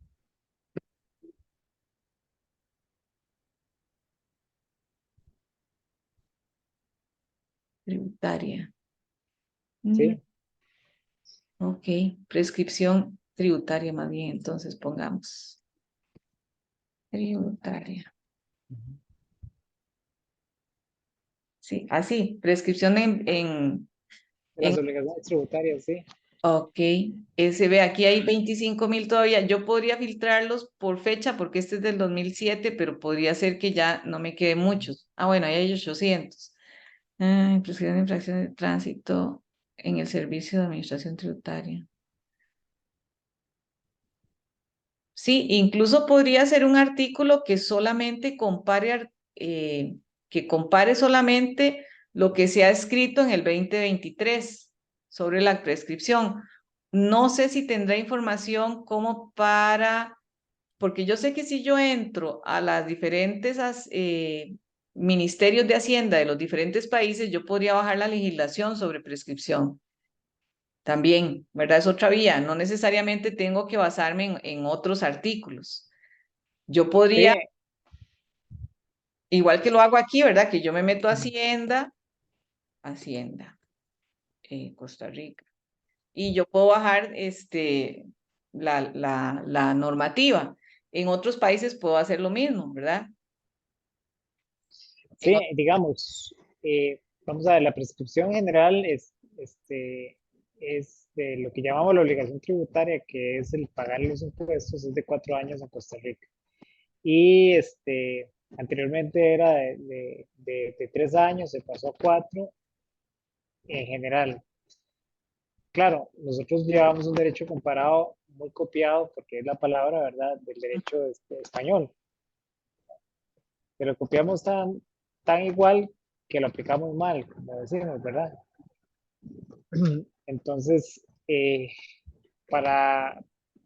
tributaria. Mm, Sí. ok, prescripción tributaria más bien, entonces pongamos tributaria. Ujú. Sí, así, prescripción De las en obligaciones tributarias, sí. ok, se ve, aquí hay 25.000 todavía. Yo podría filtrarlos por fecha porque este es del 2007, pero podría ser que ya no me quede muchos. Ah, bueno, ahí hay 800. Prescripción de infracción de tránsito en el servicio de administración tributaria. Sí, incluso podría ser un artículo que solamente que compare solamente lo que se ha escrito en el 2023 sobre la prescripción. No sé si tendrá información como porque yo sé que si yo entro a las diferentes ministerios de Hacienda de los diferentes países, yo podría bajar la legislación sobre prescripción. También, ¿verdad? Es otra vía. No necesariamente tengo que basarme en otros artículos. Yo Sí, podría, igual que lo hago aquí, ¿verdad? Que yo me meto a Hacienda, Costa Rica, y yo puedo bajar la normativa. En otros países puedo hacer lo mismo, ¿verdad? En sí, digamos, vamos a ver, la prescripción general es de lo que llamamos la obligación tributaria, que es el pagar los impuestos, es de 4 años en Costa Rica. Y anteriormente era de 3 años, se pasó a 4 en general. Claro, nosotros llevamos un derecho comparado muy copiado, porque es la palabra, ¿verdad?, del derecho español. Pero copiamos tan igual que lo aplicamos mal, como decimos, ¿verdad? Entonces, para,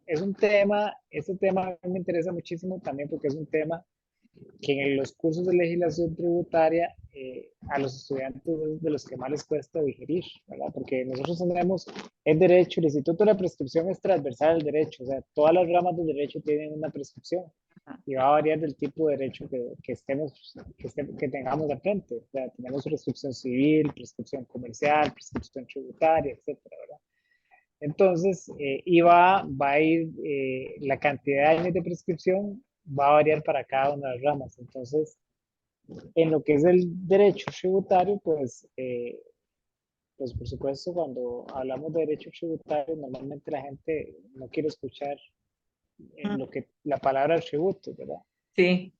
es un tema, este tema a mí me interesa muchísimo también porque es un tema que en los cursos de legislación tributaria a los estudiantes es de los que más les cuesta digerir, ¿verdad? Porque nosotros tenemos el derecho, el Instituto de la Prescripción es transversal al derecho, o sea, todas las ramas del derecho tienen una prescripción y va a variar del tipo de derecho que tengamos de frente. O sea, tenemos prescripción civil, prescripción comercial, prescripción tributaria, etcétera, ¿verdad? Entonces, va a ir la cantidad de años de prescripción va a variar para cada una de las ramas. Entonces, en lo que es el derecho tributario, pues por supuesto, cuando hablamos de derecho tributario, normalmente la gente no quiere escuchar Mm, lo que la palabra tributo, ¿verdad? sí.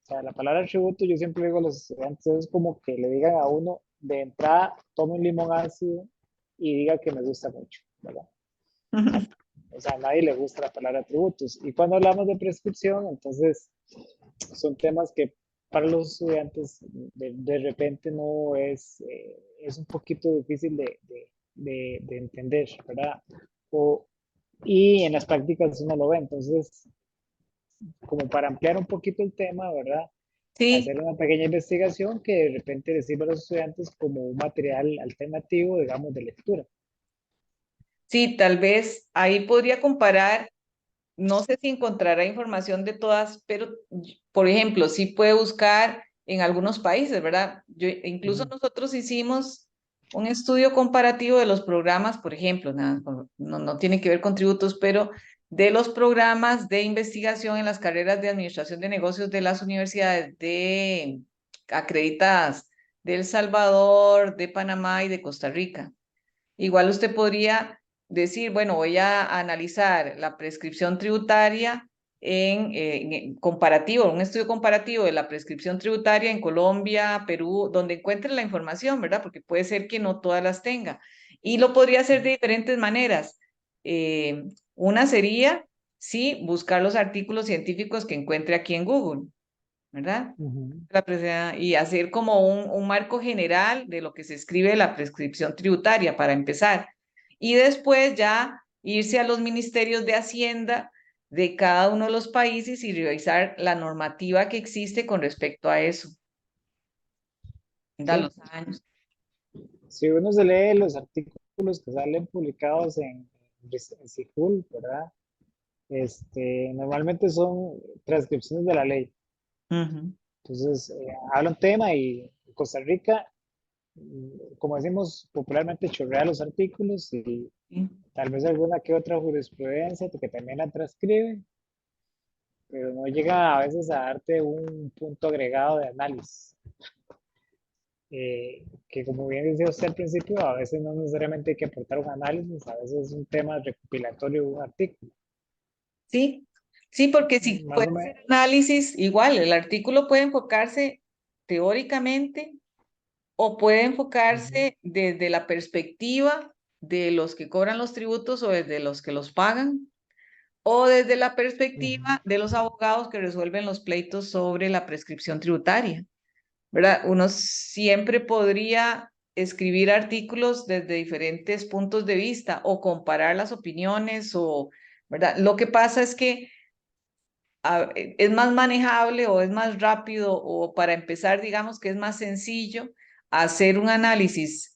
O sea, la palabra tributo, yo siempre digo a los estudiantes, es como que le digan a uno de entrada, tome un limón ácido y diga que me gusta mucho, ¿verdad? O sea, a nadie le gusta la palabra tributos. Y cuando hablamos de prescripción, entonces son temas que para los estudiantes de repente no es un poquito difícil de entender, ¿verdad? O, y en las prácticas uno lo ve, entonces, como para ampliar un poquito el tema, ¿verdad? Sí, Hacer una pequeña investigación que de repente les sirva a los estudiantes como un material alternativo, digamos, de lectura. sí, tal vez ahí podría comparar. No sé si encontrará información de todas, pero, por ejemplo, sí puede buscar en algunos países, ¿verdad? Incluso Ujú, nosotros hicimos un estudio comparativo de los programas, por ejemplo, no tiene que ver con tributos, pero de los programas de investigación en las carreras de administración de negocios de las universidades acreditadas de El Salvador, de Panamá y de Costa Rica. Igual usted podría decir, bueno, voy a analizar la prescripción tributaria en comparativo, un estudio comparativo de la prescripción tributaria en Colombia, Perú, donde encuentre la información, ¿verdad? Porque puede ser que no todas las tenga. Y lo podría hacer de diferentes maneras. Una sería, sí, buscar los artículos científicos que encuentre aquí en Google, ¿verdad? ujú. Y hacer como un marco general de lo que se escribe de la prescripción tributaria para empezar. Y después ya irse a los ministerios de Hacienda de cada uno de los países y revisar la normativa que existe con respecto a eso, da Sí, los años. si uno se lee los artículos que salen publicados en SICUL, ¿verdad? Normalmente son transcripciones de la ley. Ujú. Entonces, habla un tema y Costa Rica, como decimos popularmente, chorrea los artículos y Sí. tal vez alguna que otra jurisprudencia que también la transcribe, pero no llega a veces a darte un punto agregado de análisis. Que como bien decía usted al principio, a veces no necesariamente hay que aportar un análisis, a veces es un tema recopilatorio de un artículo. Sí, sí, porque si Más puede o menos. hacer análisis, igual el artículo puede enfocarse teóricamente o puede Uh-huh, enfocarse desde la perspectiva de los que cobran los tributos o desde los que los pagan, o desde la uh-huh, perspectiva de los abogados que resuelven los pleitos sobre la prescripción tributaria, ¿verdad? Uno siempre podría escribir artículos desde diferentes puntos de vista o comparar las opiniones o, ¿verdad? Lo que pasa es que es más manejable o es más rápido o para empezar, digamos que es más sencillo hacer un análisis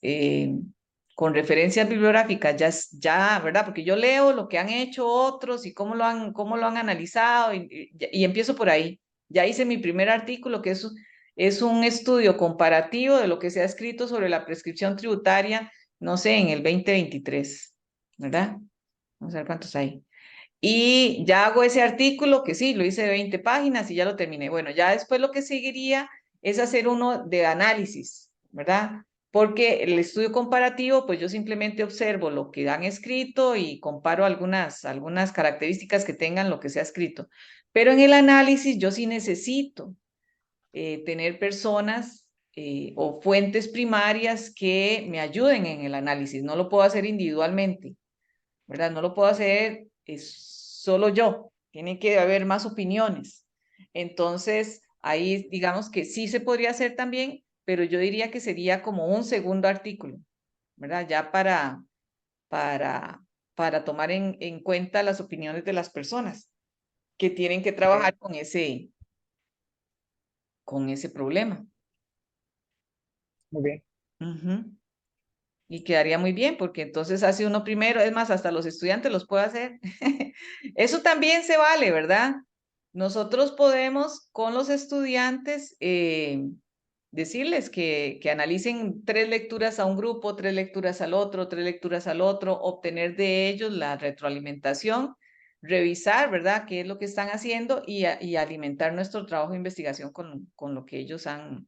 con referencias bibliográficas, ya, ¿verdad? Porque yo leo lo que han hecho otros y cómo lo han analizado y empiezo por ahí. Ya hice mi primer artículo que es un estudio comparativo de lo que se ha escrito sobre la prescripción tributaria, no sé, en el 2023, ¿verdad? Vamos a ver cuántos hay. Y ya hago ese artículo, que sí, lo hice de 20 páginas y ya lo terminé. Bueno, ya después lo que seguiría es hacer uno de análisis, ¿verdad? Porque el estudio comparativo, pues yo simplemente observo lo que han escrito y comparo algunas características que tengan lo que se ha escrito. Pero en el análisis yo sí necesito tener personas o fuentes primarias que me ayuden en el análisis. No lo puedo hacer individualmente. ¿Verdad? No lo puedo hacer solo yo, tiene que haber más opiniones. Entonces, ahí digamos que sí se podría hacer también, pero yo diría que sería como un segundo artículo, ¿verdad? Ya para, para tomar en cuenta las opiniones de las personas que tienen que ok, trabajar con ese problema. muy bien. Ujú. Y quedaría muy bien, porque entonces hace uno primero, es más, hasta los estudiantes los puede hacer. Eso también se vale, ¿verdad? Nosotros podemos con los estudiantes decirles que analicen 3 lecturas a un grupo, 3 lecturas al otro, 3 lecturas al otro, obtener de ellos la retroalimentación revisar, ¿verdad?, qué es lo que están haciendo y alimentar nuestro trabajo de investigación con lo que ellos han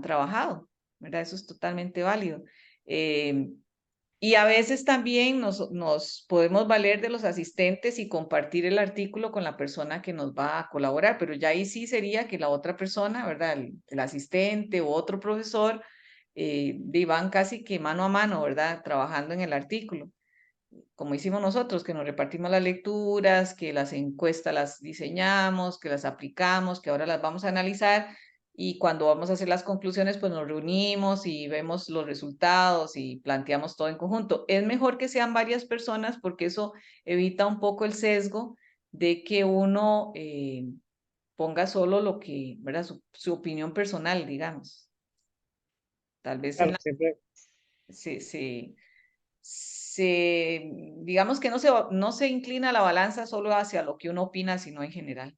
trabajado, ¿verdad? Eso es totalmente válido. Y a veces también nos podemos valer de los asistentes y compartir el artículo con la persona que nos va a colaborar, pero ya ahí sí sería que la otra persona, ¿verdad? El asistente o otro profesor, van casi que mano a mano, ¿verdad? Trabajando en el artículo, como hicimos nosotros, que nos repartimos las lecturas, que las encuestas las diseñamos, que las aplicamos, que ahora las vamos a analizar y cuando vamos a hacer las conclusiones, pues nos reunimos y vemos los resultados y planteamos todo en conjunto. Es mejor que sean varias personas porque eso evita un poco el sesgo de que uno ponga solo lo que, ¿verdad? Su opinión personal, digamos. Tal vez en Claro, la, siempre, digamos que no se inclina la balanza solo hacia lo que uno opina, sino en general.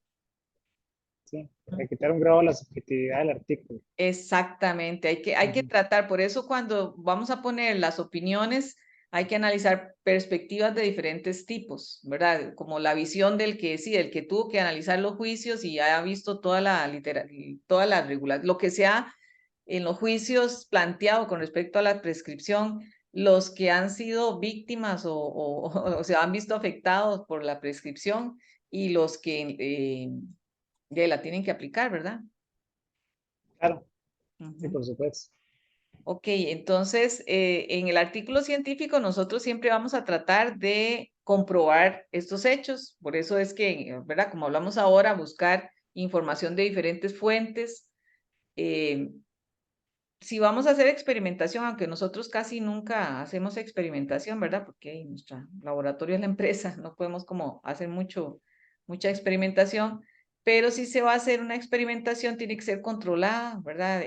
sí, para quitar un grado a la subjetividad del artículo. Exactamente, hay que Ujú. tratar, por eso cuando vamos a poner las opiniones, hay que analizar perspectivas de diferentes tipos, ¿verdad? Como la visión del que sí, el que tuvo que analizar los juicios y ha visto toda toda la regulación, lo que sea en los juicios planteado con respecto a la prescripción, los que han sido víctimas o se han visto afectados por la prescripción y los que ya la tienen que aplicar, ¿verdad? Claro, sí, Ujú. por supuesto. Ok, entonces en el artículo científico nosotros siempre vamos a tratar de comprobar estos hechos, por eso es que, ¿verdad? Como hablamos ahora, buscar información de diferentes fuentes. eh, si vamos a hacer experimentación, aunque nosotros casi nunca hacemos experimentación, ¿verdad? Porque nuestro laboratorio es la empresa, no podemos como hacer mucha experimentación, pero si se va a hacer una experimentación tiene que ser controlada, ¿verdad?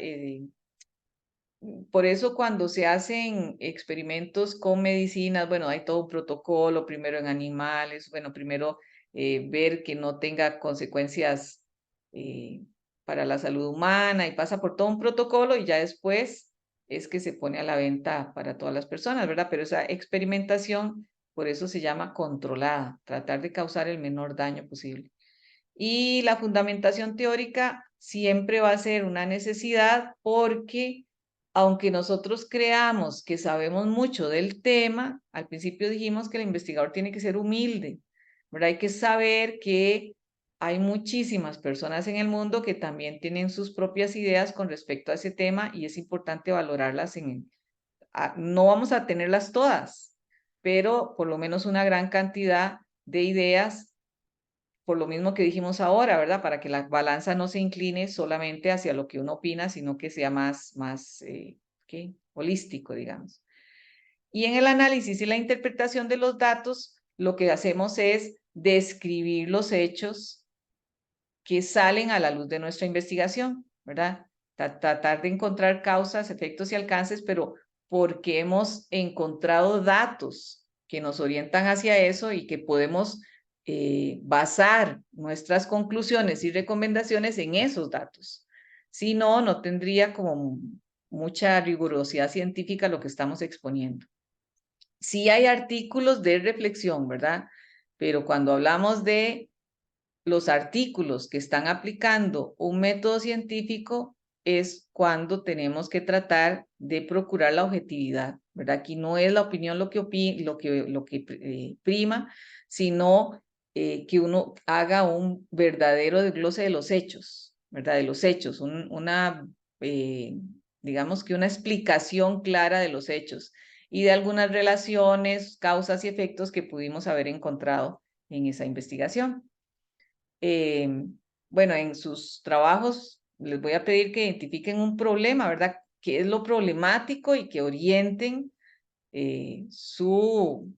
Por eso cuando se hacen experimentos con medicinas, bueno, hay todo un protocolo, primero en animales, bueno, primero ver que no tenga consecuencias eh, para la salud humana y pasa por todo un protocolo y ya después es que se pone a la venta para todas las personas, ¿verdad? Pero esa experimentación, por eso se llama controlada, tratar de causar el menor daño posible. Y la fundamentación teórica siempre va a ser una necesidad porque aunque nosotros creamos que sabemos mucho del tema, al principio dijimos que el investigador tiene que ser humilde, ¿verdad? Hay que saber que hay muchísimas personas en el mundo que también tienen sus propias ideas con respecto a ese tema y es importante valorarlas no vamos a tenerlas todas, pero por lo menos una gran cantidad de ideas por lo mismo que dijimos ahora, ¿verdad? Para que la balanza no se incline solamente hacia lo que uno opina, sino que sea más ¿qué? Holístico, digamos. Y en el análisis y la interpretación de los datos, lo que hacemos es describir los hechos que salen a la luz de nuestra investigación, ¿verdad? Tratar de encontrar causas, efectos y alcances, pero porque hemos encontrado datos que nos orientan hacia eso y que podemos basar nuestras conclusiones y recomendaciones en esos datos. Si no, no tendría como mucha rigurosidad científica lo que estamos exponiendo. Sí hay artículos de reflexión, ¿verdad? Pero cuando hablamos de los artículos que están aplicando un método científico es cuando tenemos que tratar de procurar la objetividad, ¿verdad? Aquí no es la opinión lo que prima, sino que uno haga un verdadero desglose de los hechos, ¿verdad? De los hechos, digamos que una explicación clara de los hechos y de algunas relaciones, causas y efectos que pudimos haber encontrado en esa investigación. Bueno, en sus trabajos les voy a pedir que identifiquen un problema, ¿verdad? ¿Qué es lo problemático y que orienten su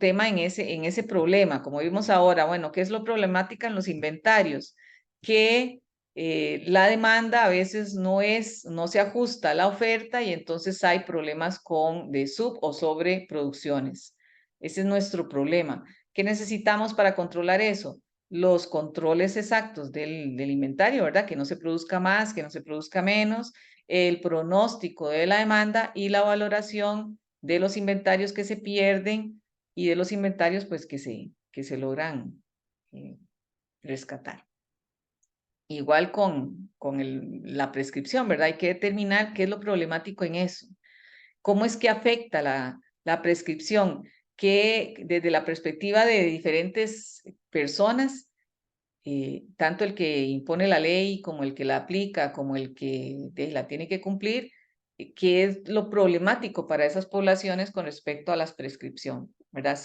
tema en ese problema? Como vimos ahora, bueno, ¿qué es lo problemático en los inventarios? Que la demanda a veces no se ajusta a la oferta y entonces hay problemas de sub o sobreproducciones. Ese es nuestro problema. ¿Qué necesitamos para controlar eso? Los controles exactos del inventario, ¿verdad? Que no se produzca más, que no se produzca menos, el pronóstico de la demanda y la valoración de los inventarios que se pierden y de los inventarios pues que se logran rescatar. Igual con la prescripción, ¿verdad? Hay que determinar qué es lo problemático en eso. ¿Cómo es que afecta la prescripción? Que desde la perspectiva de diferentes personas, tanto el que impone la ley como el que la aplica, como el que la tiene que cumplir, qué es lo problemático para esas poblaciones con respecto a la prescripción, ¿verdad?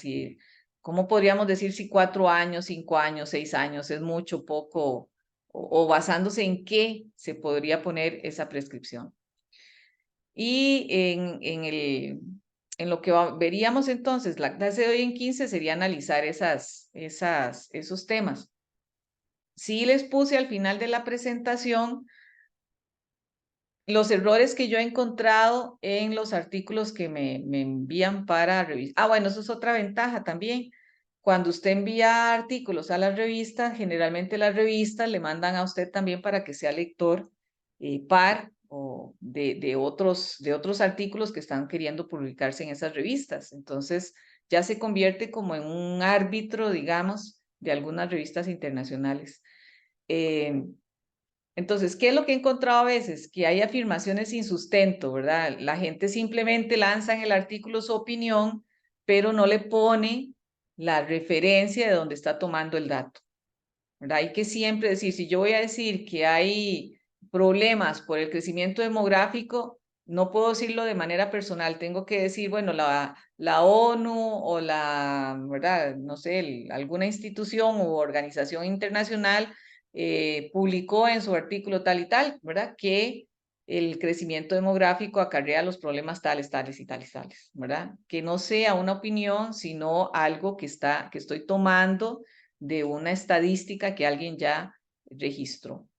¿Cómo podríamos decir si 4 años, 5 años, 6 años es mucho, poco, o basándose en qué se podría poner esa prescripción? Y en lo que veríamos entonces, la clase de hoy en 15 sería analizar esos temas. Sí les puse al final de la presentación los errores que yo he encontrado en los artículos que me envían para revisar. Bueno, eso es otra ventaja también. Cuando usted envía artículos a las revistas, generalmente las revistas le mandan a usted también para que sea lector par o de otros artículos que están queriendo publicarse en esas revistas. Entonces, ya se convierte como en un árbitro, digamos, de algunas revistas internacionales. Entonces, ¿qué es lo que he encontrado a veces? Que hay afirmaciones sin sustento, ¿verdad? La gente simplemente lanza en el artículo su opinión, pero no le pone la referencia de donde está tomando el dato, ¿verdad? Hay que siempre decir, si yo voy a decir que hay problemas por el crecimiento demográfico, no puedo decirlo de manera personal, tengo que decir, bueno, la ONU o ¿verdad? No sé, alguna institución u organización internacional publicó en su artículo tal y tal, ¿verdad? Que el crecimiento demográfico acarrea los problemas tales, tales y tales, tales, ¿verdad? Que no sea una opinión, sino algo que estoy tomando de una estadística que alguien ya registró.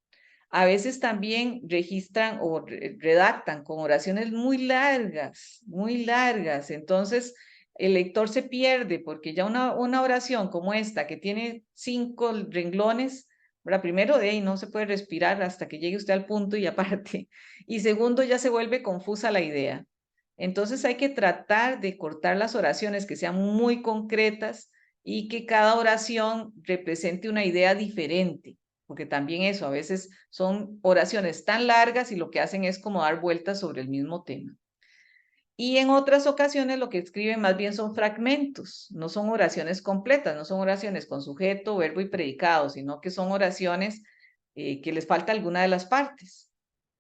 A veces también registran o redactan con oraciones muy largas. Entonces, el lector se pierde porque ya una oración como esta, que tiene 5 renglones, ¿verdad? Primero, de ahí no se puede respirar hasta que llegue usted al punto y aparte. Y segundo, ya se vuelve confusa la idea. Entonces, hay que tratar de cortar las oraciones que sean muy concretas y que cada oración represente una idea diferente, porque también eso, a veces son oraciones tan largas y lo que hacen es como dar vueltas sobre el mismo tema. Y en otras ocasiones lo que escriben más bien son fragmentos, no son oraciones completas, no son oraciones con sujeto, verbo y predicado, sino que son oraciones que les falta alguna de las partes,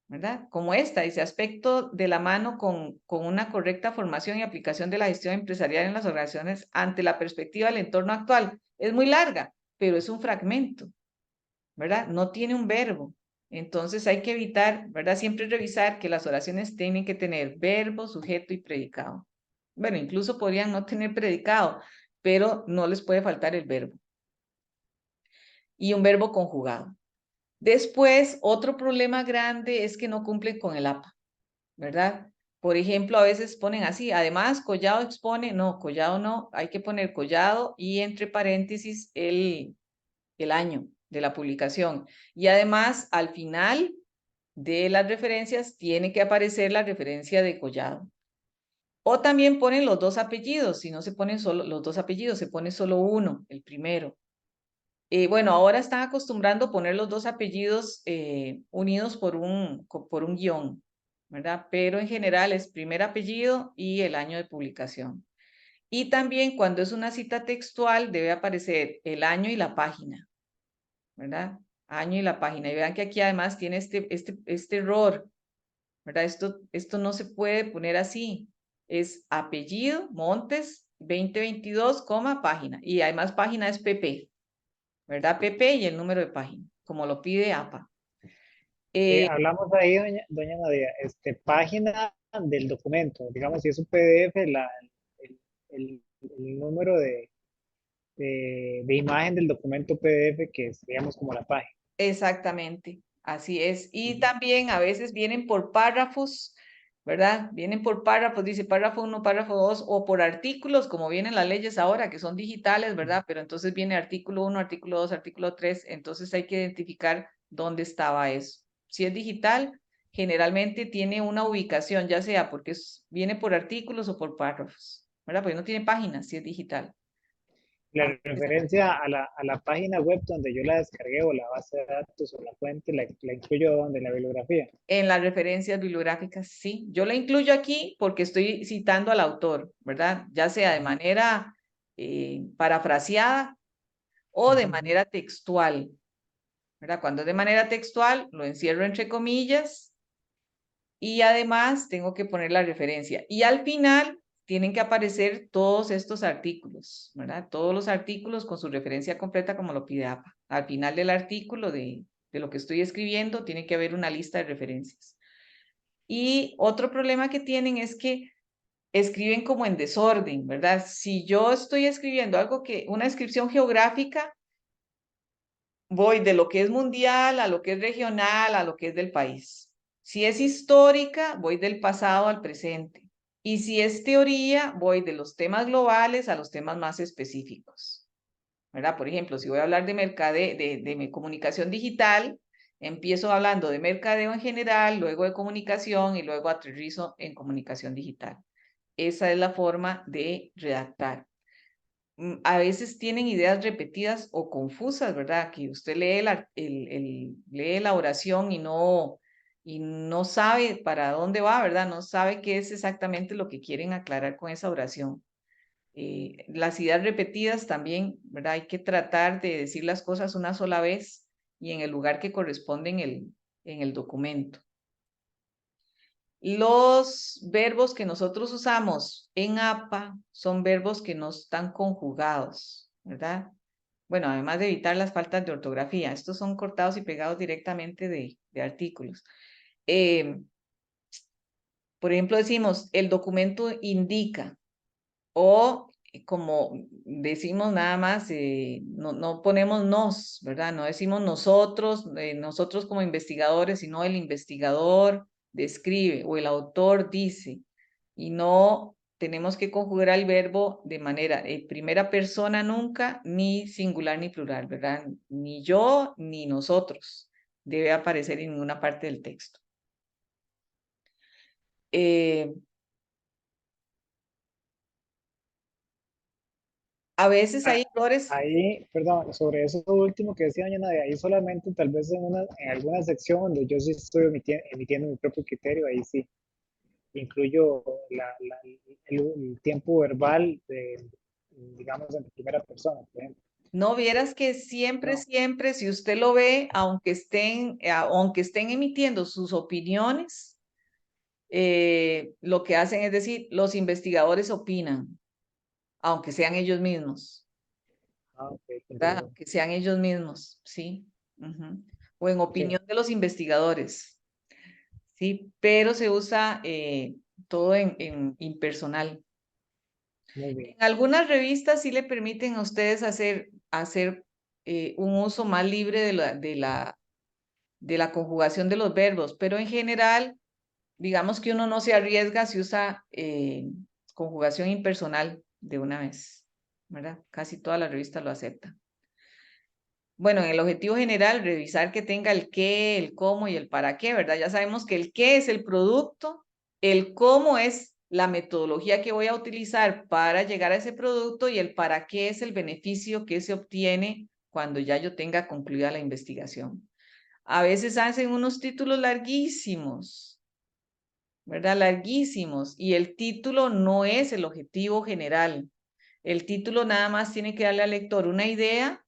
¿verdad? Como esta, dice, aspecto de la mano con una correcta formación y aplicación de la gestión empresarial en las organizaciones ante la perspectiva del entorno actual. Es muy larga, pero es un fragmento, ¿verdad? No tiene un verbo. Entonces hay que evitar, ¿verdad? Siempre revisar que las oraciones tienen que tener verbo, sujeto y predicado. Bueno, incluso podrían no tener predicado, pero no les puede faltar el verbo. Y un verbo conjugado. Después, otro problema grande es que no cumplen con el APA, ¿verdad? Por ejemplo, a veces ponen así, además, Collado expone, no, Collado no, hay que poner Collado y entre paréntesis el año de la publicación. Y además, al final de las referencias, tiene que aparecer la referencia de Collado. O también ponen los dos apellidos, si no se ponen solo los dos apellidos, se pone solo uno, el primero. Bueno, ahora están acostumbrando a poner los dos apellidos unidos por un guión, ¿verdad? Pero en general es primer apellido y el año de publicación. Y también cuando es una cita textual debe aparecer el año y la página, ¿verdad? Año y la página. Y vean que aquí además tiene este error, ¿verdad? Esto no se puede poner así. Es apellido, Montes, 2022, página. Y además página es PP, ¿verdad? PP y el número de página, como lo pide APA. Hablamos ahí, doña Nadia, página del documento, digamos, si es un PDF, el número de imagen del documento PDF, que es, digamos, como la página. Exactamente, así es. Y también a veces vienen por párrafos, ¿verdad? Vienen por párrafos, dice párrafo 1, párrafo 2, o por artículos, como vienen las leyes ahora, que son digitales, ¿verdad? Pero entonces viene artículo 1, artículo 2, artículo 3, entonces hay que identificar dónde estaba eso. Si es digital, generalmente tiene una ubicación, ya sea porque viene por artículos o por párrafos, ¿verdad? Porque no tiene páginas si es digital. La referencia a la página web donde yo la descargué o la base de datos o la fuente, la incluyo donde la bibliografía. En las referencias bibliográficas, sí. Yo la incluyo aquí porque estoy citando al autor, ¿verdad? Ya sea de manera parafraseada o de manera textual, ¿verdad? Cuando es de manera textual, lo encierro entre comillas y además tengo que poner la referencia. Y al final tienen que aparecer todos estos artículos, ¿verdad? Todos los artículos con su referencia completa como lo pide APA. Al final del artículo de lo que estoy escribiendo tiene que haber una lista de referencias. Y otro problema que tienen es que escriben como en desorden, ¿verdad? Si yo estoy escribiendo algo una descripción geográfica, voy de lo que es mundial a lo que es regional, a lo que es del país. Si es histórica, voy del pasado al presente. Y si es teoría, voy de los temas globales a los temas más específicos, ¿verdad? Por ejemplo, si voy a hablar de comunicación digital, empiezo hablando de mercadeo en general, luego de comunicación y luego aterrizo en comunicación digital. Esa es la forma de redactar. A veces tienen ideas repetidas o confusas, ¿verdad? Que usted lee la oración y no sabe para dónde va, ¿verdad? No sabe qué es exactamente lo que quieren aclarar con esa oración. Las ideas repetidas también, ¿verdad? Hay que tratar de decir las cosas una sola vez y en el lugar que corresponde en el documento. Los verbos que nosotros usamos en APA son verbos que no están conjugados, ¿verdad? Bueno, además de evitar las faltas de ortografía, estos son cortados y pegados directamente de artículos. Por ejemplo, decimos, el documento indica, o como decimos nada más, no ponemos nos, ¿verdad? No decimos nosotros como investigadores, sino el investigador describe o el autor dice, y no tenemos que conjugar el verbo de manera primera persona nunca, ni singular ni plural, ¿verdad? Ni yo ni nosotros debe aparecer en ninguna parte del texto. A veces hay errores. Ahí, perdón, sobre eso último que decía doña Nadia, ahí solamente tal vez en alguna sección donde yo sí estoy emitiendo mi propio criterio, ahí sí incluyo el tiempo verbal digamos, en primera persona, por ejemplo. No vieras que siempre, No. siempre, si usted lo ve, aunque estén emitiendo sus opiniones, lo que hacen es decir, los investigadores opinan, aunque sean ellos mismos, Okay, ¿verdad? Aunque sean ellos mismos, ¿sí? O en opinión de los investigadores, ¿sí? Pero se usa todo en impersonal. Muy bien. En algunas revistas sí le permiten a ustedes hacer un uso más libre de la conjugación de los verbos, pero en general, digamos que uno no se arriesga si usa conjugación impersonal de una vez, ¿verdad? Casi toda la revista lo acepta. Bueno, en el objetivo general, revisar que tenga el qué, el cómo y el para qué, ¿verdad? Ya sabemos que el qué es el producto, el cómo es la metodología que voy a utilizar para llegar a ese producto y el para qué es el beneficio que se obtiene cuando ya yo tenga concluida la investigación. A veces hacen unos títulos larguísimos, ¿verdad? Larguísimos. Y el título no es el objetivo general. El título nada más tiene que darle al lector una idea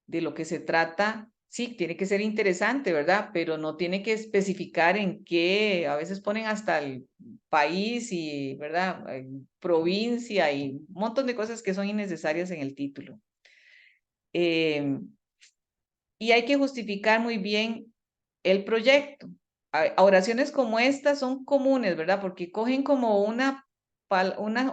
de lo que se trata. Sí, tiene que ser interesante, ¿verdad? Pero no tiene que especificar en qué, a veces ponen hasta el país y, ¿verdad? Provincia y un montón de cosas que son innecesarias en el título. Y hay que justificar muy bien el proyecto. Oraciones como estas son comunes, ¿verdad? Porque cogen como una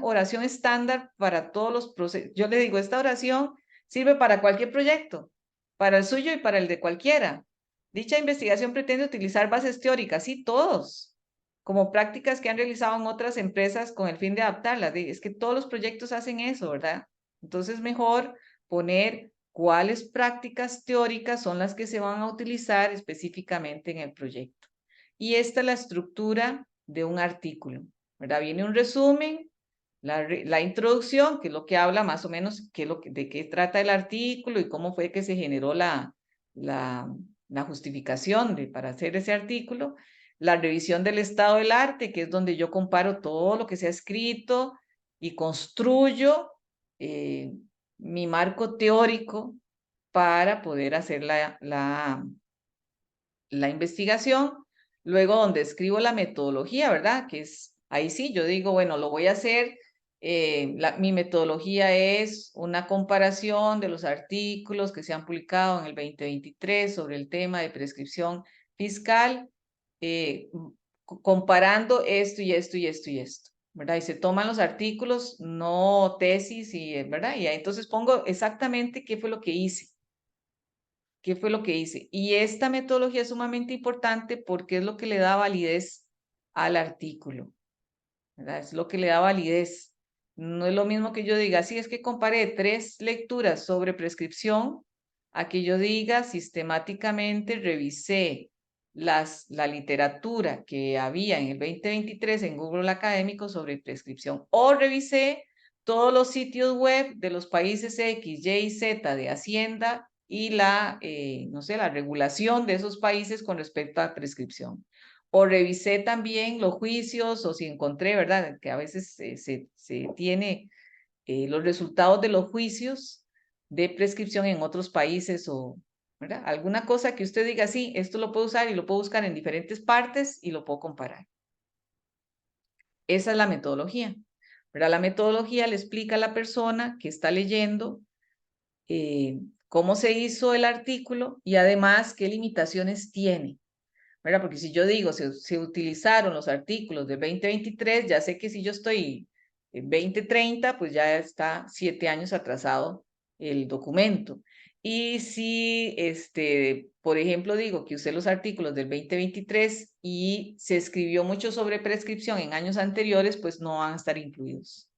oración estándar para todos los procesos. Yo le digo, esta oración sirve para cualquier proyecto, para el suyo y para el de cualquiera. Dicha investigación pretende utilizar bases teóricas, sí, todos, como prácticas que han realizado en otras empresas con el fin de adaptarlas. Es que todos los proyectos hacen eso, ¿verdad? Entonces, mejor poner cuáles prácticas teóricas son las que se van a utilizar específicamente en el proyecto. Y esta es la estructura de un artículo, ¿verdad? Viene un resumen, la introducción, que es lo que habla más o menos de qué trata el artículo y cómo fue que se generó la justificación para hacer ese artículo. La revisión del estado del arte, que es donde yo comparo todo lo que se ha escrito y construyo mi marco teórico para poder hacer la investigación. Luego donde escribo la metodología, ¿verdad? Que es, ahí sí, yo digo, bueno, lo voy a hacer. Mi metodología es una comparación de los artículos que se han publicado en el 2023 sobre el tema de prescripción fiscal, comparando esto y esto y esto y esto, ¿verdad? Y se toman los artículos, no tesis, ¿verdad? Y ahí entonces pongo exactamente qué fue lo que hice. ¿Qué fue lo que hice? Y esta metodología es sumamente importante porque es lo que le da validez al artículo, ¿verdad? Es lo que le da validez. No es lo mismo que yo diga, sí, es que comparé 3 lecturas sobre prescripción, a que yo diga sistemáticamente revisé la literatura que había en el 2023 en Google Académico sobre prescripción, o revisé todos los sitios web de los países X, Y y Z de Hacienda y no sé, la regulación de esos países con respecto a prescripción. O revisé también los juicios, o si encontré, ¿verdad? Que a veces se tiene los resultados de los juicios de prescripción en otros países, o, ¿verdad? Alguna cosa que usted diga, sí, esto lo puedo usar y lo puedo buscar en diferentes partes y lo puedo comparar. Esa es la metodología, ¿verdad? La metodología le explica a la persona que está leyendo cómo se hizo el artículo y además qué limitaciones tiene, ¿verdad? Porque si yo digo, se utilizaron los artículos de 2023, ya sé que si yo estoy en 2030, pues ya está 7 años atrasado el documento. Y si, por ejemplo, digo que usé los artículos del 2023 y se escribió mucho sobre prescripción en años anteriores, pues no van a estar incluidos,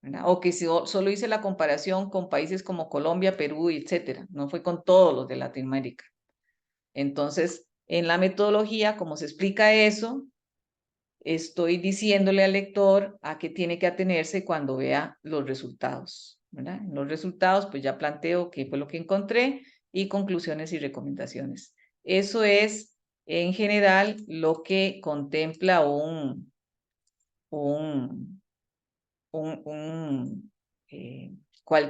¿verdad? O que solo hice la comparación con países como Colombia, Perú, etcétera. No fue con todos los de Latinoamérica. Entonces, en la metodología, como se explica eso, estoy diciéndole al lector a qué tiene que atenerse cuando vea los resultados, ¿verdad? En los resultados, pues ya planteo qué fue lo que encontré y conclusiones y recomendaciones. Eso es, en general, lo que contempla cualquier